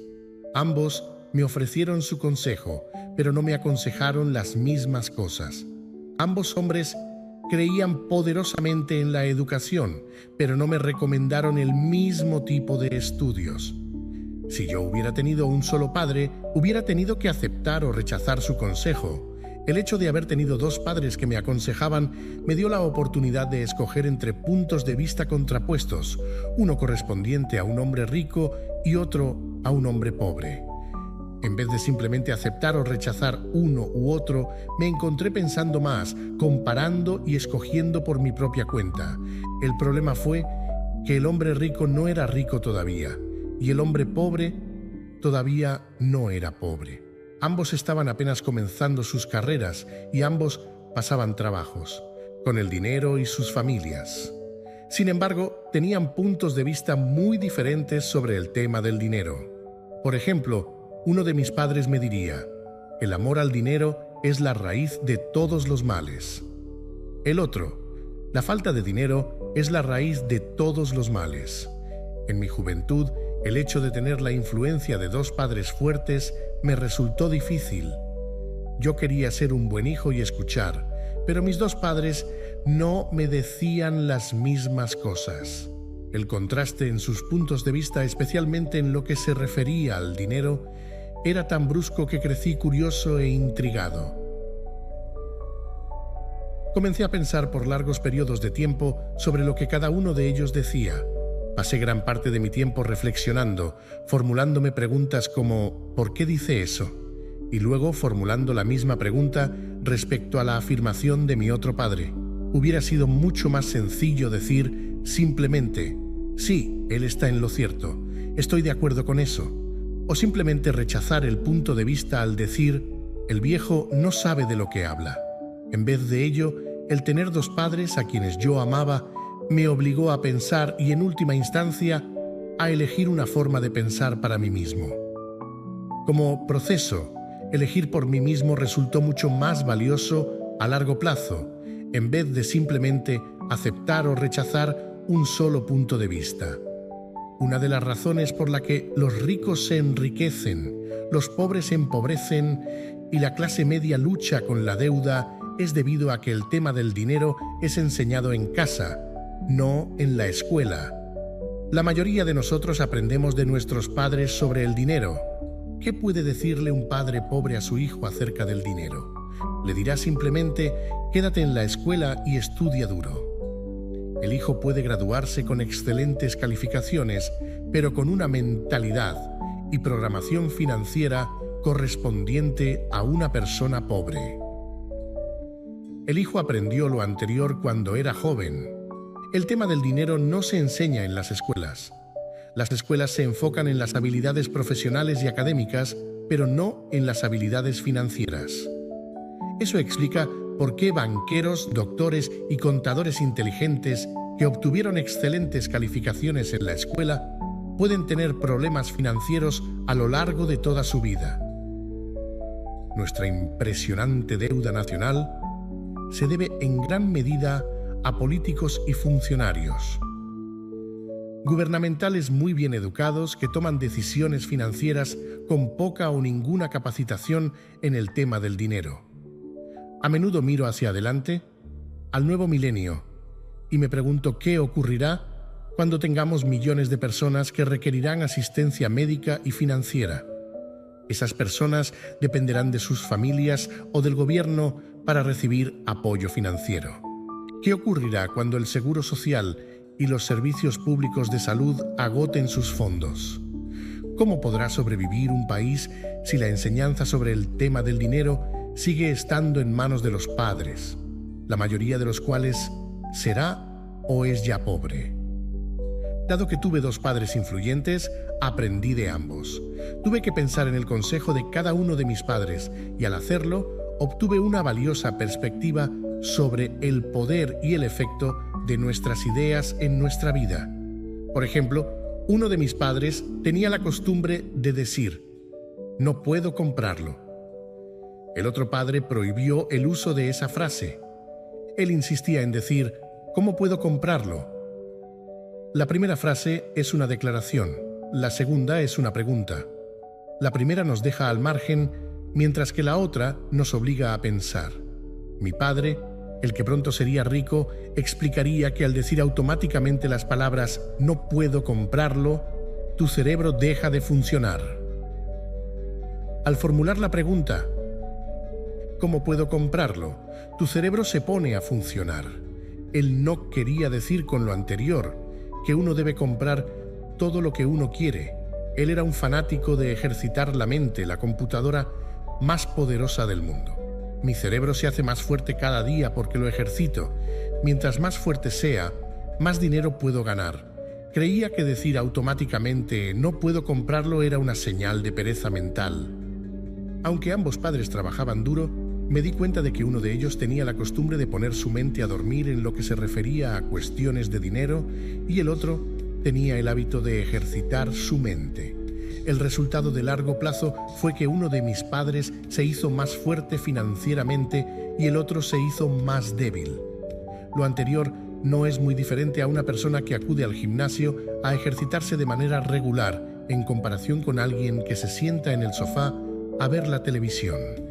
Ambos me ofrecieron su consejo, pero no me aconsejaron las mismas cosas. Ambos hombres creían poderosamente en la educación, pero no me recomendaron el mismo tipo de estudios. Si yo hubiera tenido un solo padre, hubiera tenido que aceptar o rechazar su consejo. El hecho de haber tenido dos padres que me aconsejaban me dio la oportunidad de escoger entre puntos de vista contrapuestos, uno correspondiente a un hombre rico y otro a un hombre pobre. En vez de simplemente aceptar o rechazar uno u otro, me encontré pensando más, comparando y escogiendo por mi propia cuenta. El problema fue que el hombre rico no era rico todavía, y el hombre pobre todavía no era pobre. Ambos estaban apenas comenzando sus carreras y ambos pasaban trabajos, con el dinero y sus familias. Sin embargo, tenían puntos de vista muy diferentes sobre el tema del dinero. Por ejemplo, uno de mis padres me diría: el amor al dinero es la raíz de todos los males. El otro: la falta de dinero es la raíz de todos los males. En mi juventud, el hecho de tener la influencia de dos padres fuertes me resultó difícil. Yo quería ser un buen hijo y escuchar, pero mis dos padres no me decían las mismas cosas. El contraste en sus puntos de vista, especialmente en lo que se refería al dinero, era tan brusco que crecí curioso e intrigado. Comencé a pensar por largos periodos de tiempo sobre lo que cada uno de ellos decía. Pasé gran parte de mi tiempo reflexionando, formulándome preguntas como ¿por qué dice eso? Y luego formulando la misma pregunta respecto a la afirmación de mi otro padre. Hubiera sido mucho más sencillo decir simplemente sí, él está en lo cierto, estoy de acuerdo con eso. O simplemente rechazar el punto de vista al decir el viejo no sabe de lo que habla. En vez de ello, el tener dos padres a quienes yo amaba me obligó a pensar y, en última instancia, a elegir una forma de pensar para mí mismo. Como proceso, elegir por mí mismo resultó mucho más valioso a largo plazo, en vez de simplemente aceptar o rechazar un solo punto de vista. Una de las razones por la que los ricos se enriquecen, los pobres se empobrecen y la clase media lucha con la deuda es debido a que el tema del dinero es enseñado en casa, no en la escuela. La mayoría de nosotros aprendemos de nuestros padres sobre el dinero. ¿Qué puede decirle un padre pobre a su hijo acerca del dinero? Le dirá simplemente: quédate en la escuela y estudia duro. El hijo puede graduarse con excelentes calificaciones, pero con una mentalidad y programación financiera correspondiente a una persona pobre. El hijo aprendió lo anterior cuando era joven. El tema del dinero no se enseña en las escuelas. Las escuelas se enfocan en las habilidades profesionales y académicas, pero no en las habilidades financieras. Eso explica por qué banqueros, doctores y contadores inteligentes que obtuvieron excelentes calificaciones en la escuela pueden tener problemas financieros a lo largo de toda su vida. Nuestra impresionante deuda nacional se debe en gran medida a políticos y funcionarios gubernamentales muy bien educados que toman decisiones financieras con poca o ninguna capacitación en el tema del dinero. A menudo miro hacia adelante, al nuevo milenio, y me pregunto qué ocurrirá cuando tengamos millones de personas que requerirán asistencia médica y financiera. Esas personas dependerán de sus familias o del gobierno para recibir apoyo financiero. ¿Qué ocurrirá cuando el seguro social y los servicios públicos de salud agoten sus fondos? ¿Cómo podrá sobrevivir un país si la enseñanza sobre el tema del dinero sigue estando en manos de los padres, la mayoría de los cuales será o es ya pobre? Dado que tuve dos padres influyentes, aprendí de ambos. Tuve que pensar en el consejo de cada uno de mis padres y al hacerlo, obtuve una valiosa perspectiva sobre el poder y el efecto de nuestras ideas en nuestra vida. Por ejemplo, uno de mis padres tenía la costumbre de decir: "No puedo comprarlo". El otro padre prohibió el uso de esa frase. Él insistía en decir: "¿Cómo puedo comprarlo?". La primera frase es una declaración, la segunda es una pregunta. La primera nos deja al margen, mientras que la otra nos obliga a pensar. Mi padre, el que pronto sería rico, explicaría que al decir automáticamente las palabras "no puedo comprarlo", tu cerebro deja de funcionar. Al formular la pregunta ¿cómo puedo comprarlo?, tu cerebro se pone a funcionar. Él no quería decir con lo anterior que uno debe comprar todo lo que uno quiere. Él era un fanático de ejercitar la mente, la computadora más poderosa del mundo. Mi cerebro se hace más fuerte cada día porque lo ejercito. Mientras más fuerte sea, más dinero puedo ganar. Creía que decir automáticamente "no puedo comprarlo" era una señal de pereza mental. Aunque ambos padres trabajaban duro, me di cuenta de que uno de ellos tenía la costumbre de poner su mente a dormir en lo que se refería a cuestiones de dinero y el otro tenía el hábito de ejercitar su mente. El resultado de largo plazo fue que uno de mis padres se hizo más fuerte financieramente y el otro se hizo más débil. Lo anterior no es muy diferente a una persona que acude al gimnasio a ejercitarse de manera regular en comparación con alguien que se sienta en el sofá a ver la televisión.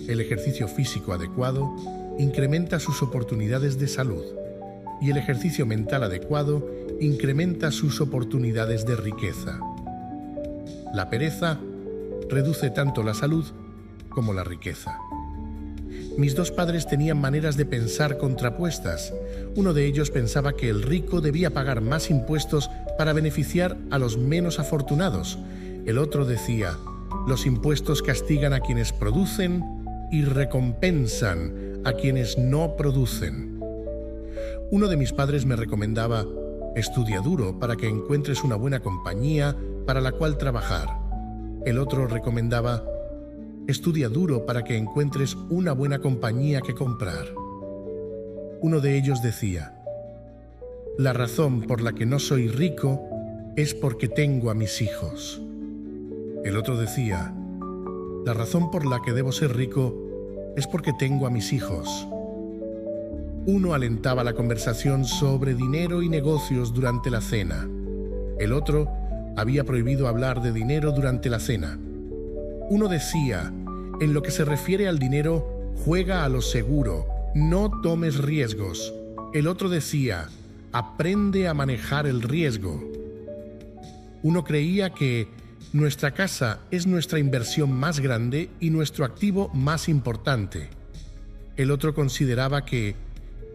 El ejercicio físico adecuado incrementa sus oportunidades de salud y el ejercicio mental adecuado incrementa sus oportunidades de riqueza. La pereza reduce tanto la salud como la riqueza. Mis dos padres tenían maneras de pensar contrapuestas. Uno de ellos pensaba que el rico debía pagar más impuestos para beneficiar a los menos afortunados. El otro decía: "Los impuestos castigan a quienes producen y recompensan a quienes no producen". Uno de mis padres me recomendaba: "Estudia duro para que encuentres una buena compañía para la cual trabajar". El otro recomendaba: "Estudia duro para que encuentres una buena compañía que comprar". Uno de ellos decía: "La razón por la que no soy rico es porque tengo a mis hijos". El otro decía: "La razón por la que debo ser rico es porque tengo a mis hijos". Uno alentaba la conversación sobre dinero y negocios durante la cena. El otro había prohibido hablar de dinero durante la cena. Uno decía: "En lo que se refiere al dinero, juega a lo seguro, no tomes riesgos". El otro decía: "Aprende a manejar el riesgo". Uno creía que nuestra casa es nuestra inversión más grande y nuestro activo más importante. El otro consideraba que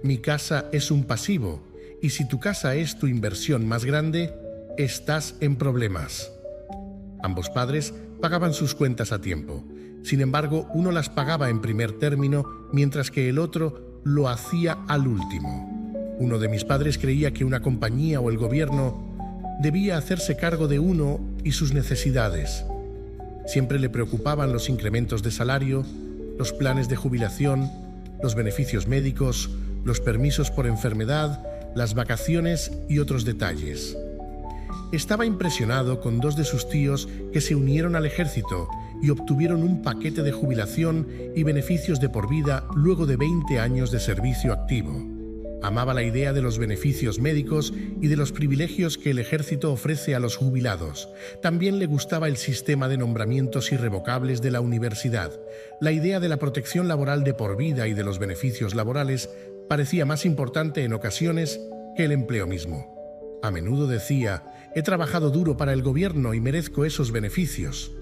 mi casa es un pasivo y si tu casa es tu inversión más grande, estás en problemas. Ambos padres pagaban sus cuentas a tiempo. Sin embargo, uno las pagaba en primer término, mientras que el otro lo hacía al último. Uno de mis padres creía que una compañía o el gobierno debía hacerse cargo de uno y sus necesidades. Siempre le preocupaban los incrementos de salario, los planes de jubilación, los beneficios médicos, los permisos por enfermedad, las vacaciones y otros detalles. Estaba impresionado con dos de sus tíos que se unieron al ejército y obtuvieron un paquete de jubilación y beneficios de por vida luego de 20 años de servicio activo. Amaba la idea de los beneficios médicos y de los privilegios que el ejército ofrece a los jubilados. También le gustaba el sistema de nombramientos irrevocables de la universidad. La idea de la protección laboral de por vida y de los beneficios laborales parecía más importante en ocasiones que el empleo mismo. A menudo decía: «He trabajado duro para el gobierno y merezco esos beneficios».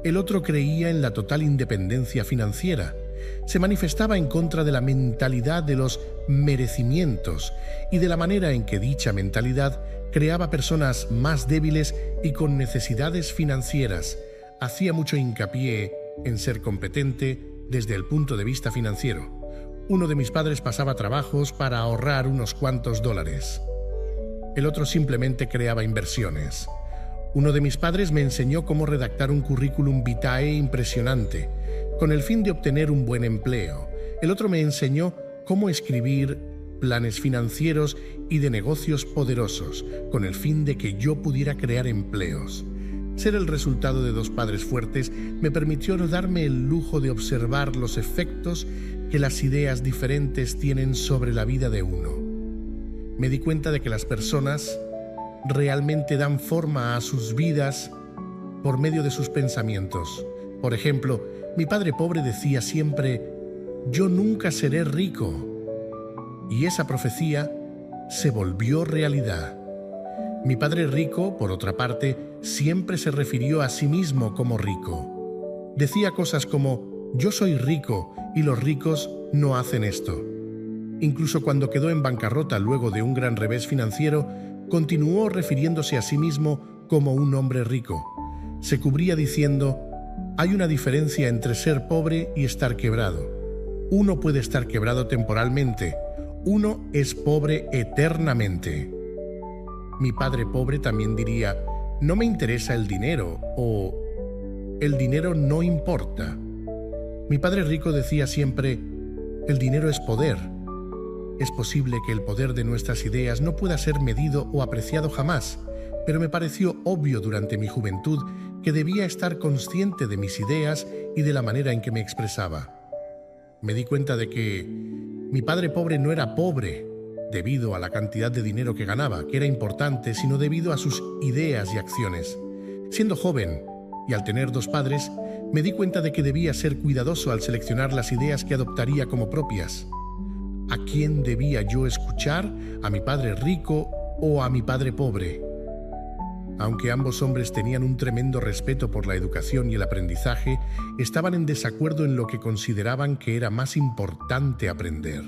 El otro creía en la total independencia financiera. Se manifestaba en contra de la mentalidad de los merecimientos y de la manera en que dicha mentalidad creaba personas más débiles y con necesidades financieras. Hacía mucho hincapié en ser competente desde el punto de vista financiero. Uno de mis padres pasaba trabajos para ahorrar unos cuantos dólares. El otro simplemente creaba inversiones. Uno de mis padres me enseñó cómo redactar un currículum vitae impresionante, con el fin de obtener un buen empleo. El otro me enseñó cómo escribir planes financieros y de negocios poderosos, con el fin de que yo pudiera crear empleos. Ser el resultado de dos padres fuertes me permitió darme el lujo de observar los efectos que las ideas diferentes tienen sobre la vida de uno. Me di cuenta de que las personas realmente dan forma a sus vidas por medio de sus pensamientos. Por ejemplo, mi padre pobre decía siempre: «Yo nunca seré rico». Y esa profecía se volvió realidad. Mi padre rico, por otra parte, siempre se refirió a sí mismo como rico. Decía cosas como: «Yo soy rico y los ricos no hacen esto». Incluso cuando quedó en bancarrota luego de un gran revés financiero, continuó refiriéndose a sí mismo como un hombre rico. Se cubría diciendo: «Hay una diferencia entre ser pobre y estar quebrado. Uno puede estar quebrado temporalmente, uno es pobre eternamente». Mi padre pobre también diría: «No me interesa el dinero» o «El dinero no importa». Mi padre rico decía siempre: «El dinero es poder». Es posible que el poder de nuestras ideas no pueda ser medido o apreciado jamás, pero me pareció obvio durante mi juventud que debía estar consciente de mis ideas y de la manera en que me expresaba. Me di cuenta de que mi padre pobre no era pobre debido a la cantidad de dinero que ganaba, que era importante, sino debido a sus ideas y acciones. Siendo joven y al tener dos padres, me di cuenta de que debía ser cuidadoso al seleccionar las ideas que adoptaría como propias. ¿A quién debía yo escuchar? ¿A mi padre rico o a mi padre pobre? Aunque ambos hombres tenían un tremendo respeto por la educación y el aprendizaje, estaban en desacuerdo en lo que consideraban que era más importante aprender.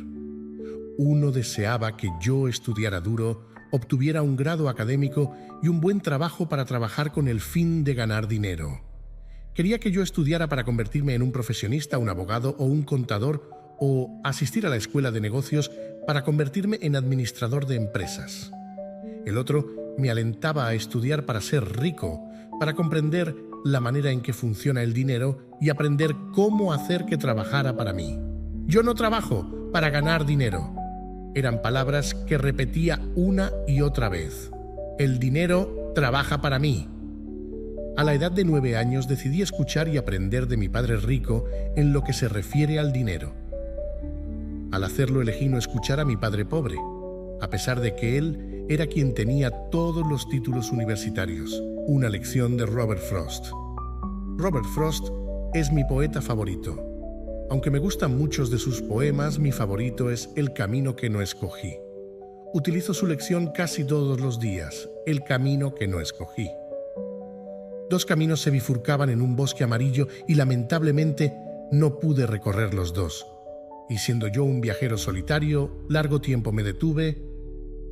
Uno deseaba que yo estudiara duro, obtuviera un grado académico y un buen trabajo para trabajar con el fin de ganar dinero. Quería que yo estudiara para convertirme en un profesionista, un abogado o un contador, o asistir a la escuela de negocios para convertirme en administrador de empresas. El otro me alentaba a estudiar para ser rico, para comprender la manera en que funciona el dinero y aprender cómo hacer que trabajara para mí. «Yo no trabajo para ganar dinero». Eran palabras que repetía una y otra vez. «El dinero trabaja para mí». A la edad de 9 años decidí escuchar y aprender de mi padre rico en lo que se refiere al dinero. Al hacerlo elegí no escuchar a mi padre pobre, a pesar de que él era quien tenía todos los títulos universitarios. Una lección de Robert Frost. Robert Frost es mi poeta favorito. Aunque me gustan muchos de sus poemas, mi favorito es El camino que no escogí. Utilizo su lección casi todos los días, El camino que no escogí. Dos caminos se bifurcaban en un bosque amarillo y lamentablemente no pude recorrer los dos. Y siendo yo un viajero solitario, largo tiempo me detuve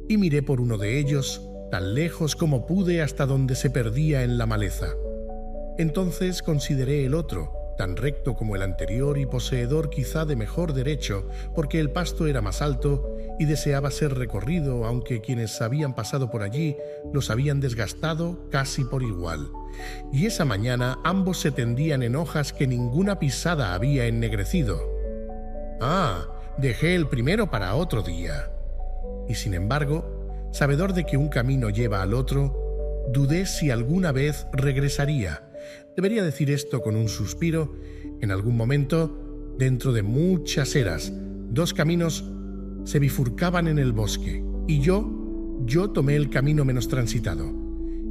y miré por uno de ellos, tan lejos como pude hasta donde se perdía en la maleza. Entonces consideré el otro, tan recto como el anterior y poseedor quizá de mejor derecho, porque el pasto era más alto y deseaba ser recorrido, aunque quienes habían pasado por allí los habían desgastado casi por igual. Y esa mañana ambos se tendían en hojas que ninguna pisada había ennegrecido. Dejé el primero para otro día. Y sin embargo, sabedor de que un camino lleva al otro, dudé si alguna vez regresaría. Debería decir esto con un suspiro. En algún momento, dentro de muchas eras, dos caminos se bifurcaban en el bosque, y yo tomé el camino menos transitado.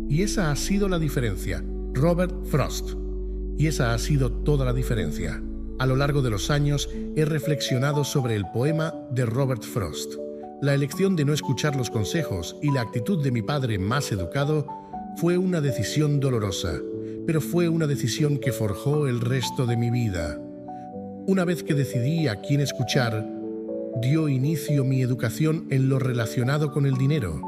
Y esa ha sido la diferencia, Robert Frost. Y esa ha sido toda la diferencia. A lo largo de los años he reflexionado sobre el poema de Robert Frost. La elección de no escuchar los consejos y la actitud de mi padre más educado fue una decisión dolorosa, pero fue una decisión que forjó el resto de mi vida. Una vez que decidí a quién escuchar, dio inicio mi educación en lo relacionado con el dinero.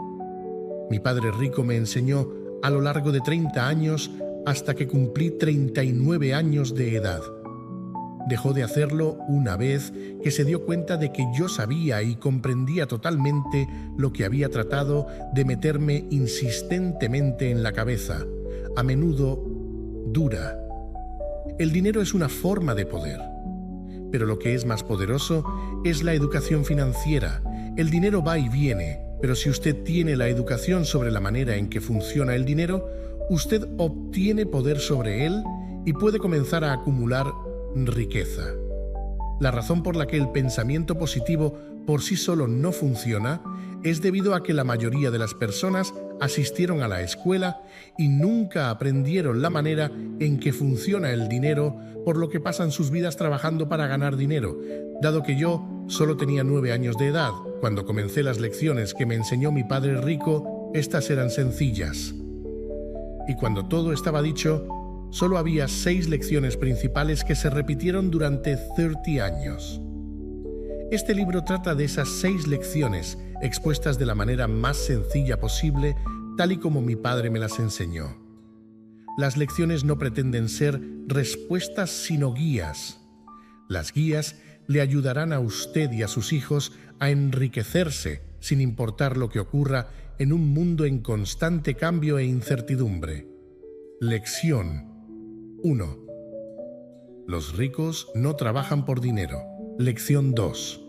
Mi padre rico me enseñó a lo largo de 30 años hasta que cumplí 39 años de edad. Dejó de hacerlo una vez que se dio cuenta de que yo sabía y comprendía totalmente lo que había tratado de meterme insistentemente en la cabeza, a menudo dura. El dinero es una forma de poder, pero lo que es más poderoso es la educación financiera. El dinero va y viene, pero si usted tiene la educación sobre la manera en que funciona el dinero, usted obtiene poder sobre él y puede comenzar a acumular riqueza. La razón por la que el pensamiento positivo por sí solo no funciona es debido a que la mayoría de las personas asistieron a la escuela y nunca aprendieron la manera en que funciona el dinero, por lo que pasan sus vidas trabajando para ganar dinero. Dado que yo solo tenía 9 años de edad cuando comencé las lecciones que me enseñó mi padre rico, estas eran sencillas. Y cuando todo estaba dicho, solo había 6 lecciones principales que se repitieron durante 30 años. Este libro trata de esas 6 lecciones expuestas de la manera más sencilla posible, tal y como mi padre me las enseñó. Las lecciones no pretenden ser respuestas sino guías. Las guías le ayudarán a usted y a sus hijos a enriquecerse sin importar lo que ocurra en un mundo en constante cambio e incertidumbre. Lección 1. Los ricos no trabajan por dinero. Lección 2.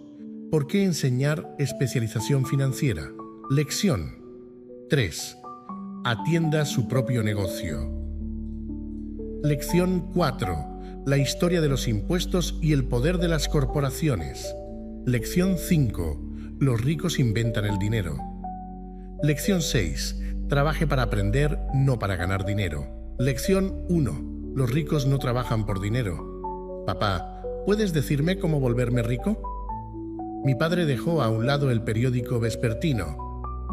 ¿Por qué enseñar especialización financiera? Lección 3. Atienda su propio negocio. Lección 4. La historia de los impuestos y el poder de las corporaciones. Lección 5. Los ricos inventan el dinero. Lección 6. Trabaje para aprender, no para ganar dinero. Lección 1. Los ricos no trabajan por dinero. Papá, ¿puedes decirme cómo volverme rico? Mi padre dejó a un lado el periódico vespertino.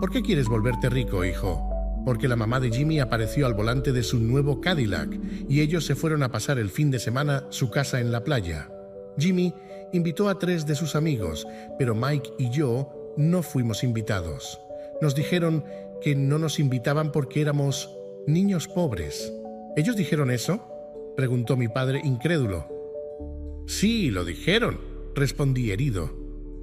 ¿Por qué quieres volverte rico, hijo? Porque la mamá de Jimmy apareció al volante de su nuevo Cadillac y ellos se fueron a pasar el fin de semana su casa en la playa. Jimmy invitó a 3 de sus amigos, pero Mike y yo no fuimos invitados. Nos dijeron que no nos invitaban porque éramos niños pobres. ¿Ellos dijeron eso?, preguntó mi padre incrédulo. Sí, lo dijeron, respondí herido.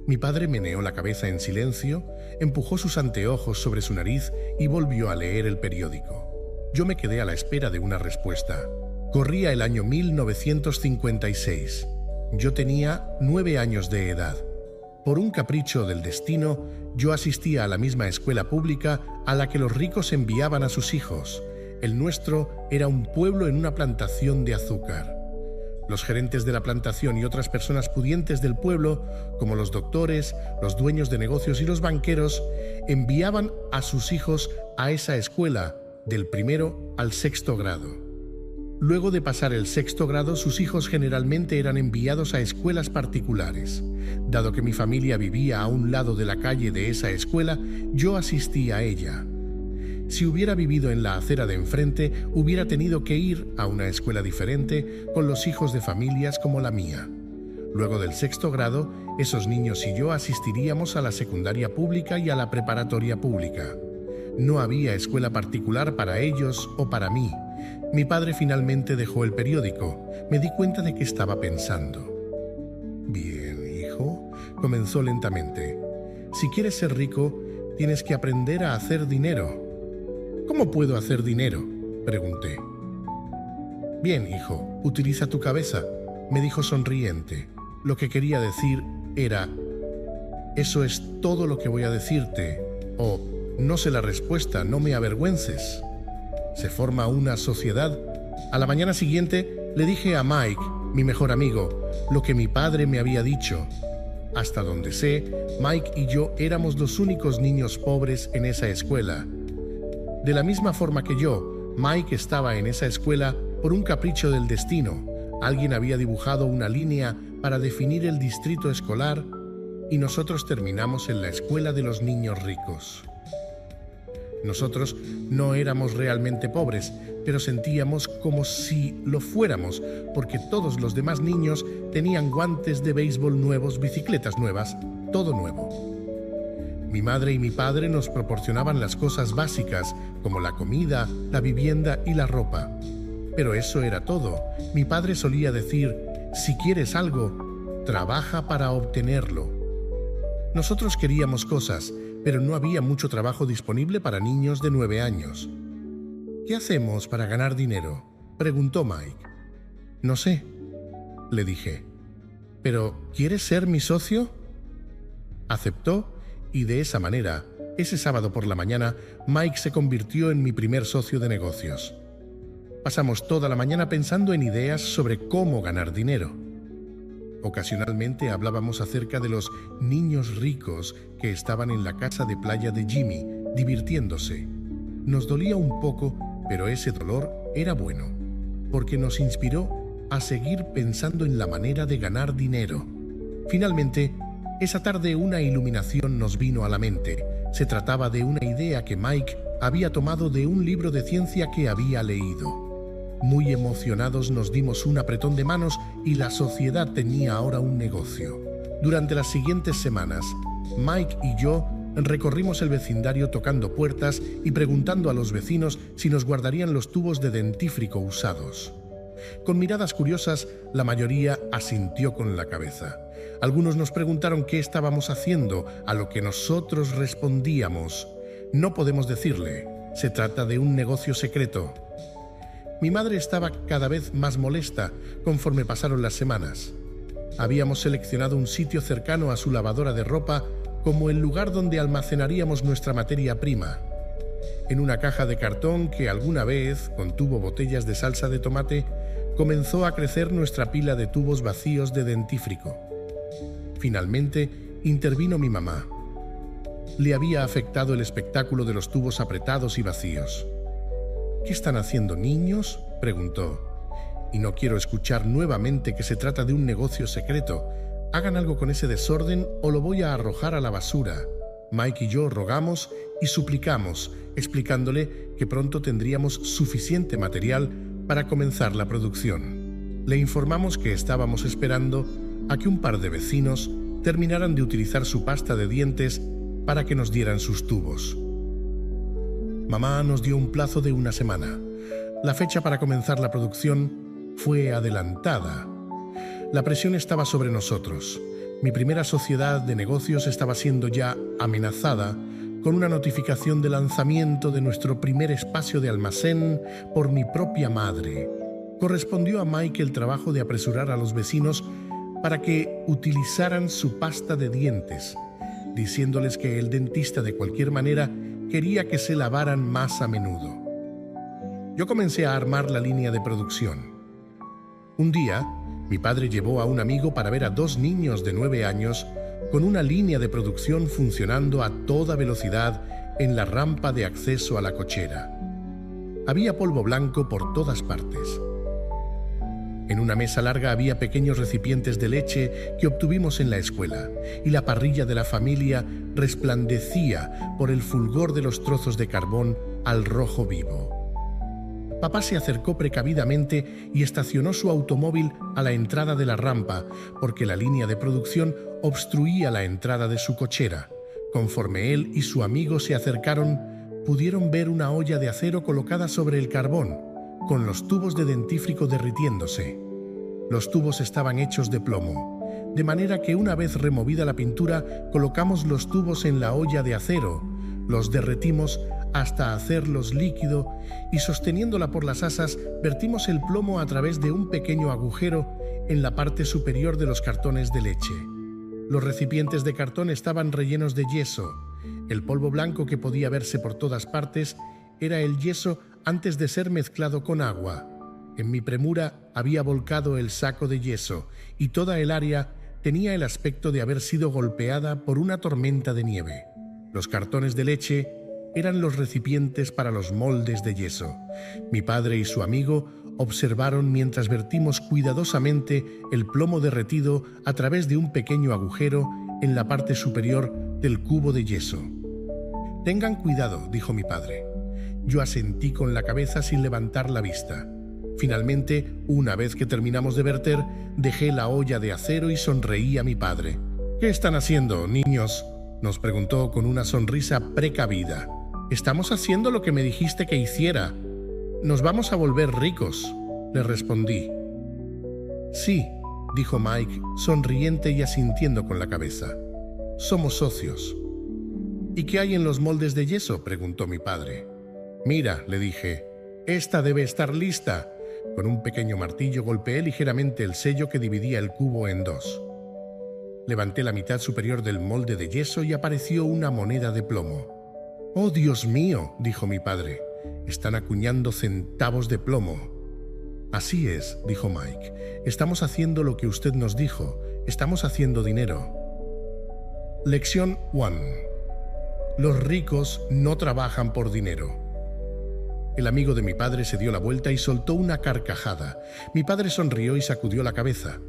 Mi padre meneó la cabeza en silencio, empujó sus anteojos sobre su nariz y volvió a leer el periódico. Yo me quedé a la espera de una respuesta. Corría el año 1956. Yo tenía 9 años de edad. Por un capricho del destino, yo asistía a la misma escuela pública a la que los ricos enviaban a sus hijos. El nuestro era un pueblo en una plantación de azúcar. Los gerentes de la plantación y otras personas pudientes del pueblo, como los doctores, los dueños de negocios y los banqueros, enviaban a sus hijos a esa escuela del 1º al 6º grado. Luego de pasar el 6º grado, sus hijos generalmente eran enviados a escuelas particulares. Dado que mi familia vivía a un lado de la calle de esa escuela, yo asistí a ella. Si hubiera vivido en la acera de enfrente, hubiera tenido que ir a una escuela diferente con los hijos de familias como la mía. Luego del 6º grado, esos niños y yo asistiríamos a la secundaria pública y a la preparatoria pública. No había escuela particular para ellos o para mí. Mi padre finalmente dejó el periódico. Me di cuenta de que estaba pensando. Bien, hijo, comenzó lentamente. Si quieres ser rico, tienes que aprender a hacer dinero. ¿Cómo puedo hacer dinero?, pregunté. Bien, hijo, utiliza tu cabeza, me dijo sonriente. Lo que quería decir era: eso es todo lo que voy a decirte, o no sé la respuesta, no me avergüences. Se forma una sociedad. A la mañana siguiente le dije a Mike, mi mejor amigo, lo que mi padre me había dicho. Hasta donde sé, Mike y yo éramos los únicos niños pobres en esa escuela. De la misma forma que yo, Mike estaba en esa escuela por un capricho del destino. Alguien había dibujado una línea para definir el distrito escolar y nosotros terminamos en la escuela de los niños ricos. Nosotros no éramos realmente pobres, pero sentíamos como si lo fuéramos, porque todos los demás niños tenían guantes de béisbol nuevos, bicicletas nuevas, todo nuevo. Mi madre y mi padre nos proporcionaban las cosas básicas, como la comida, la vivienda y la ropa. Pero eso era todo. Mi padre solía decir, si quieres algo, trabaja para obtenerlo. Nosotros queríamos cosas, pero no había mucho trabajo disponible para niños de 9 años. ¿Qué hacemos para ganar dinero?, preguntó Mike. No sé, le dije. ¿Pero quieres ser mi socio? Aceptó y de esa manera, ese sábado por la mañana, Mike se convirtió en mi primer socio de negocios. Pasamos toda la mañana pensando en ideas sobre cómo ganar dinero. Ocasionalmente hablábamos acerca de los niños ricos que estaban en la casa de playa de Jimmy, divirtiéndose. Nos dolía un poco, pero ese dolor era bueno, porque nos inspiró a seguir pensando en la manera de ganar dinero. Finalmente, esa tarde una iluminación nos vino a la mente. Se trataba de una idea que Mike había tomado de un libro de ciencia que había leído. Muy emocionados nos dimos un apretón de manos y la sociedad tenía ahora un negocio. Durante las siguientes semanas, Mike y yo recorrimos el vecindario tocando puertas y preguntando a los vecinos si nos guardarían los tubos de dentífrico usados. Con miradas curiosas, la mayoría asintió con la cabeza. Algunos nos preguntaron qué estábamos haciendo, a lo que nosotros respondíamos: no podemos decirle, se trata de un negocio secreto. Mi madre estaba cada vez más molesta conforme pasaron las semanas. Habíamos seleccionado un sitio cercano a su lavadora de ropa como el lugar donde almacenaríamos nuestra materia prima. En una caja de cartón que alguna vez contuvo botellas de salsa de tomate, comenzó a crecer nuestra pila de tubos vacíos de dentífrico. Finalmente, intervino mi mamá. Le había afectado el espectáculo de los tubos apretados y vacíos. ¿Qué están haciendo, niños?, preguntó. Y no quiero escuchar nuevamente que se trata de un negocio secreto. Hagan algo con ese desorden o lo voy a arrojar a la basura. Mike y yo rogamos y suplicamos, explicándole que pronto tendríamos suficiente material para comenzar la producción. Le informamos que estábamos esperando a que un par de vecinos terminaran de utilizar su pasta de dientes para que nos dieran sus tubos. Mamá nos dio un plazo de 1 semana. La fecha para comenzar la producción fue adelantada. La presión estaba sobre nosotros. Mi primera sociedad de negocios estaba siendo ya amenazada con una notificación de lanzamiento de nuestro primer espacio de almacén por mi propia madre. Correspondió a Mike el trabajo de apresurar a los vecinos para que utilizaran su pasta de dientes, diciéndoles que el dentista de cualquier manera quería que se lavaran más a menudo. Yo comencé a armar la línea de producción. Un día, mi padre llevó a un amigo para ver a 2 niños de 9 años con una línea de producción funcionando a toda velocidad en la rampa de acceso a la cochera. Había polvo blanco por todas partes. En una mesa larga había pequeños recipientes de leche que obtuvimos en la escuela, y la parrilla de la familia resplandecía por el fulgor de los trozos de carbón al rojo vivo. Papá se acercó precavidamente y estacionó su automóvil a la entrada de la rampa, porque la línea de producción obstruía la entrada de su cochera. Conforme él y su amigo se acercaron, pudieron ver una olla de acero colocada sobre el carbón, con los tubos de dentífrico derritiéndose. Los tubos estaban hechos de plomo, de manera que una vez removida la pintura, colocamos los tubos en la olla de acero, los derretimos hasta hacerlos líquido y sosteniéndola por las asas, vertimos el plomo a través de un pequeño agujero en la parte superior de los cartones de leche. Los recipientes de cartón estaban rellenos de yeso. El polvo blanco que podía verse por todas partes era el yeso antes de ser mezclado con agua. En mi premura había volcado el saco de yeso y toda el área tenía el aspecto de haber sido golpeada por una tormenta de nieve. Los cartones de leche eran los recipientes para los moldes de yeso. Mi padre y su amigo observaron mientras vertimos cuidadosamente el plomo derretido a través de un pequeño agujero en la parte superior del cubo de yeso. «Tengan cuidado», dijo mi padre. Yo asentí con la cabeza sin levantar la vista. Finalmente, una vez que terminamos de verter, dejé la olla de acero y sonreí a mi padre. «¿Qué están haciendo, niños?», nos preguntó con una sonrisa precavida. «Estamos haciendo lo que me dijiste que hiciera. Nos vamos a volver ricos», le respondí. «Sí», dijo Mike, sonriente y asintiendo con la cabeza. «Somos socios». «¿Y qué hay en los moldes de yeso?», preguntó mi padre. «Mira», le dije, «esta debe estar lista». Con un pequeño martillo golpeé ligeramente el sello que dividía el cubo en dos. Levanté la mitad superior del molde de yeso y apareció una moneda de plomo. «¡Oh, Dios mío!», dijo mi padre. «Están acuñando centavos de plomo». «Así es», dijo Mike. «Estamos haciendo lo que usted nos dijo. Estamos haciendo dinero». Lección 1. Los ricos no trabajan por dinero. El amigo de mi padre se dio la vuelta y soltó una carcajada. Mi padre sonrió y sacudió la cabeza.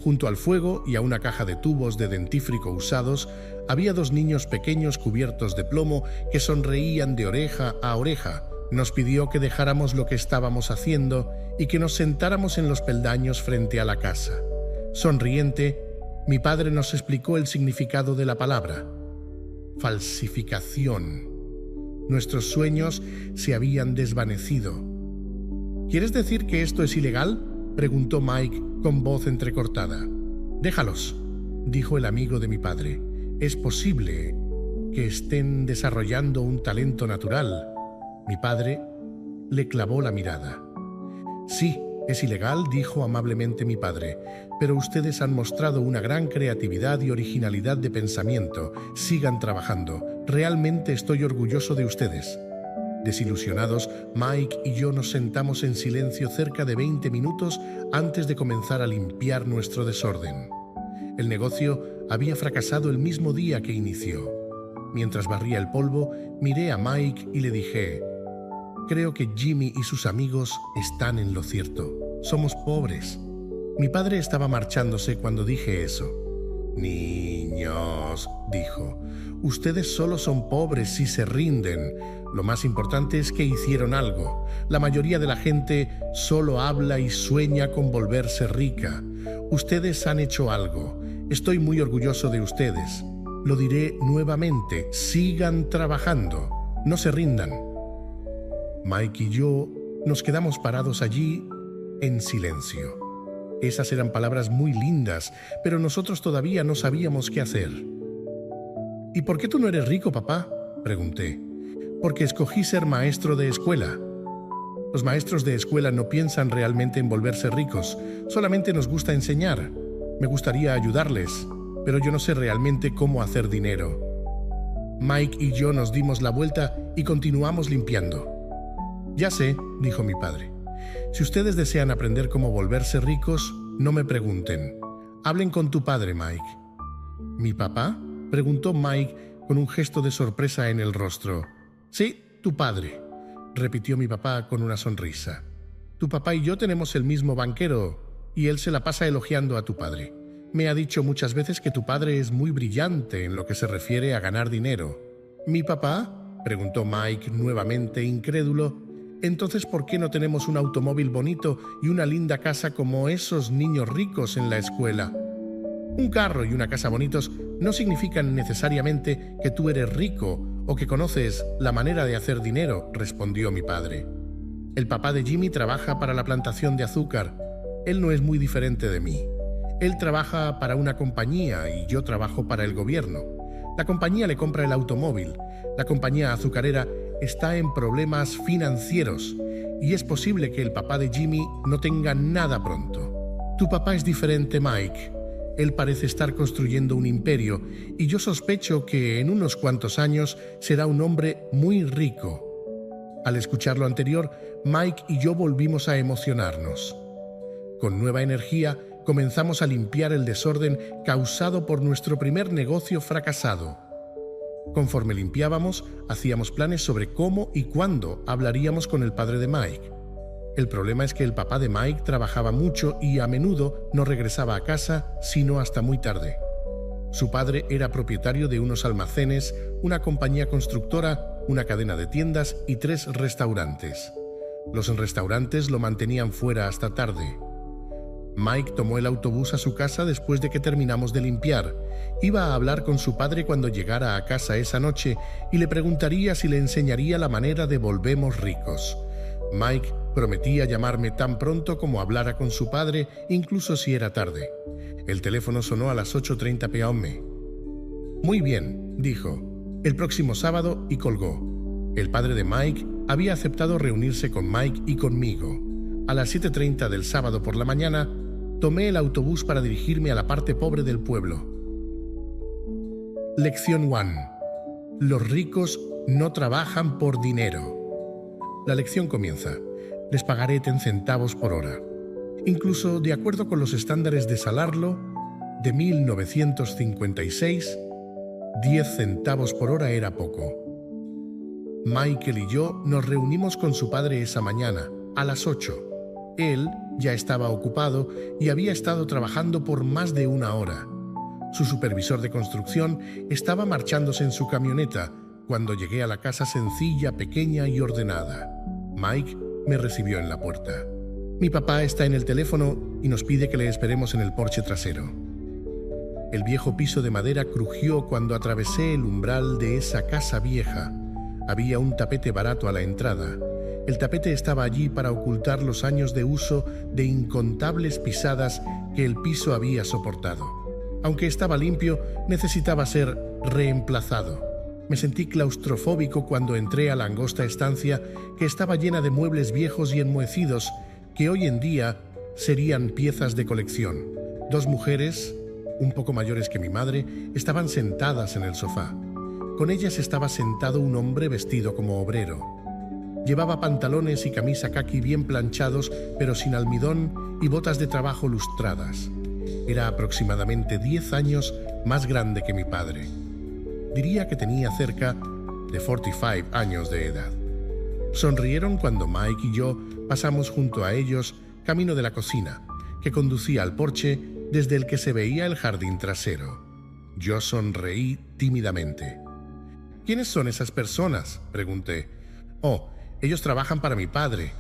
Junto al fuego y a una caja de tubos de dentífrico usados, había dos niños pequeños cubiertos de plomo que sonreían de oreja a oreja. Nos pidió que dejáramos lo que estábamos haciendo y que nos sentáramos en los peldaños frente a la casa. Sonriente, mi padre nos explicó el significado de la palabra: falsificación. Nuestros sueños se habían desvanecido. «¿Quieres decir que esto es ilegal?», preguntó Mike con voz entrecortada. «Déjalos», dijo el amigo de mi padre. «Es posible que estén desarrollando un talento natural». Mi padre le clavó la mirada. «Sí, es ilegal», dijo amablemente mi padre, «pero ustedes han mostrado una gran creatividad y originalidad de pensamiento. Sigan trabajando. Realmente estoy orgulloso de ustedes». Desilusionados, Mike y yo nos sentamos en silencio cerca de 20 minutos antes de comenzar a limpiar nuestro desorden. El negocio había fracasado el mismo día que inició. Mientras barría el polvo, miré a Mike y le dije: «Creo que Jimmy y sus amigos están en lo cierto. Somos pobres». Mi padre estaba marchándose cuando dije eso. «Niños», dijo, «ustedes solo son pobres si se rinden. Lo más importante es que hicieron algo. La mayoría de la gente solo habla y sueña con volverse rica. Ustedes han hecho algo. Estoy muy orgulloso de ustedes. Lo diré nuevamente, sigan trabajando. No se rindan». Mike y yo nos quedamos parados allí en silencio. Esas eran palabras muy lindas, pero nosotros todavía no sabíamos qué hacer. «¿Y por qué tú no eres rico, papá?», pregunté. «Porque escogí ser maestro de escuela». Los maestros de escuela no piensan realmente en volverse ricos, solamente nos gusta enseñar. Me gustaría ayudarles, pero yo no sé realmente cómo hacer dinero. Mike y yo nos dimos la vuelta y continuamos limpiando. «Ya sé», dijo mi padre. «Si ustedes desean aprender cómo volverse ricos, no me pregunten. Hablen con tu padre, Mike». «¿Mi papá?», preguntó Mike con un gesto de sorpresa en el rostro. «Sí, tu padre», repitió mi papá con una sonrisa. «Tu papá y yo tenemos el mismo banquero y él se la pasa elogiando a tu padre. Me ha dicho muchas veces que tu padre es muy brillante en lo que se refiere a ganar dinero». «¿Mi papá?», preguntó Mike nuevamente incrédulo. «Entonces, ¿por qué no tenemos un automóvil bonito y una linda casa como esos niños ricos en la escuela?» «Un carro y una casa bonitos no significan necesariamente que tú eres rico o que conoces la manera de hacer dinero», respondió mi padre. «El papá de Jimmy trabaja para la plantación de azúcar. Él no es muy diferente de mí. Él trabaja para una compañía y yo trabajo para el gobierno. La compañía le compra el automóvil. La compañía azucarera está en problemas financieros y es posible que el papá de Jimmy no tenga nada pronto. Tu papá es diferente, Mike. Él parece estar construyendo un imperio y yo sospecho que en unos cuantos años será un hombre muy rico». Al escuchar lo anterior, Mike y yo volvimos a emocionarnos. Con nueva energía, Comenzamos a limpiar el desorden causado por nuestro primer negocio fracasado. Conforme limpiábamos, hacíamos planes sobre cómo y cuándo hablaríamos con el padre de Mike. El problema es que el papá de Mike trabajaba mucho y a menudo no regresaba a casa sino hasta muy tarde. Su padre era propietario de unos almacenes, una compañía constructora, una cadena de tiendas y 3 restaurantes. Los restaurantes lo mantenían fuera hasta tarde. Mike tomó el autobús a su casa después de que terminamos de limpiar. Iba a hablar con su padre cuando llegara a casa esa noche y le preguntaría si le enseñaría la manera de Volvemos Ricos. Mike prometía llamarme tan pronto como hablara con su padre, incluso si era tarde. El teléfono sonó a las 8:30 p.m. «Muy bien», dijo, «el próximo sábado», y colgó. El padre de Mike había aceptado reunirse con Mike y conmigo. A las 7:30 del sábado por la mañana, tomé el autobús para dirigirme a la parte pobre del pueblo. Lección 1. Los ricos no trabajan por dinero. La lección comienza. Les pagaré 10 centavos por hora. Incluso de acuerdo con los estándares de Salarlo de 1956, 10 centavos por hora era poco. Michael y yo nos reunimos con su padre esa mañana, a las 8. Él ya estaba ocupado y había estado trabajando por más de 1 hora. Su supervisor de construcción estaba marchándose en su camioneta cuando llegué a la casa sencilla, pequeña y ordenada. Mike me recibió en la puerta. «Mi papá está en el teléfono y nos pide que le esperemos en el porche trasero». El viejo piso de madera crujió cuando atravesé el umbral de esa casa vieja. Había un tapete barato a la entrada. El tapete estaba allí para ocultar los años de uso de incontables pisadas que el piso había soportado. Aunque estaba limpio, necesitaba ser reemplazado. Me sentí claustrofóbico cuando entré a la angosta estancia que estaba llena de muebles viejos y enmohecidos que hoy en día serían piezas de colección. 2 mujeres, un poco mayores que mi madre, estaban sentadas en el sofá. Con ellas estaba sentado un hombre vestido como obrero. Llevaba pantalones y camisa caqui bien planchados, pero sin almidón, y botas de trabajo lustradas. Era aproximadamente 10 años más grande que mi padre. Diría que tenía cerca de 45 años de edad. Sonrieron cuando Mike y yo pasamos junto a ellos camino de la cocina, que conducía al porche desde el que se veía el jardín trasero. Yo sonreí tímidamente. «¿Quiénes son esas personas?», pregunté. «Oh, ellos trabajan para mi padre.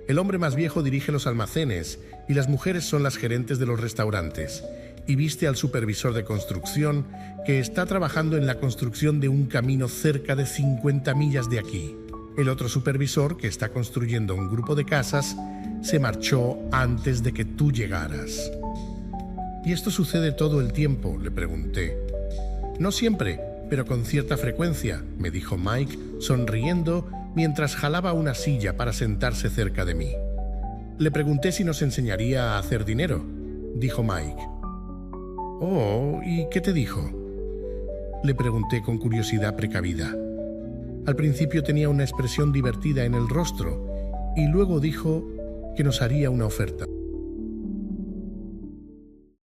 El hombre más viejo dirige los almacenes y las mujeres son las gerentes de los restaurantes. Y viste al supervisor de construcción que está trabajando en la construcción de un camino cerca de 50 millas de aquí. El otro supervisor, que está construyendo un grupo de casas, se marchó antes de que tú llegaras». «¿Y esto sucede todo el tiempo?», le pregunté. «No siempre, pero con cierta frecuencia», me dijo Mike, sonriendo mientras jalaba una silla para sentarse cerca de mí. Le pregunté si nos enseñaría a hacer dinero, dijo Mike. «Oh, ¿y qué te dijo?», le pregunté con curiosidad precavida. Al principio tenía una expresión divertida en el rostro y luego dijo que nos haría una oferta.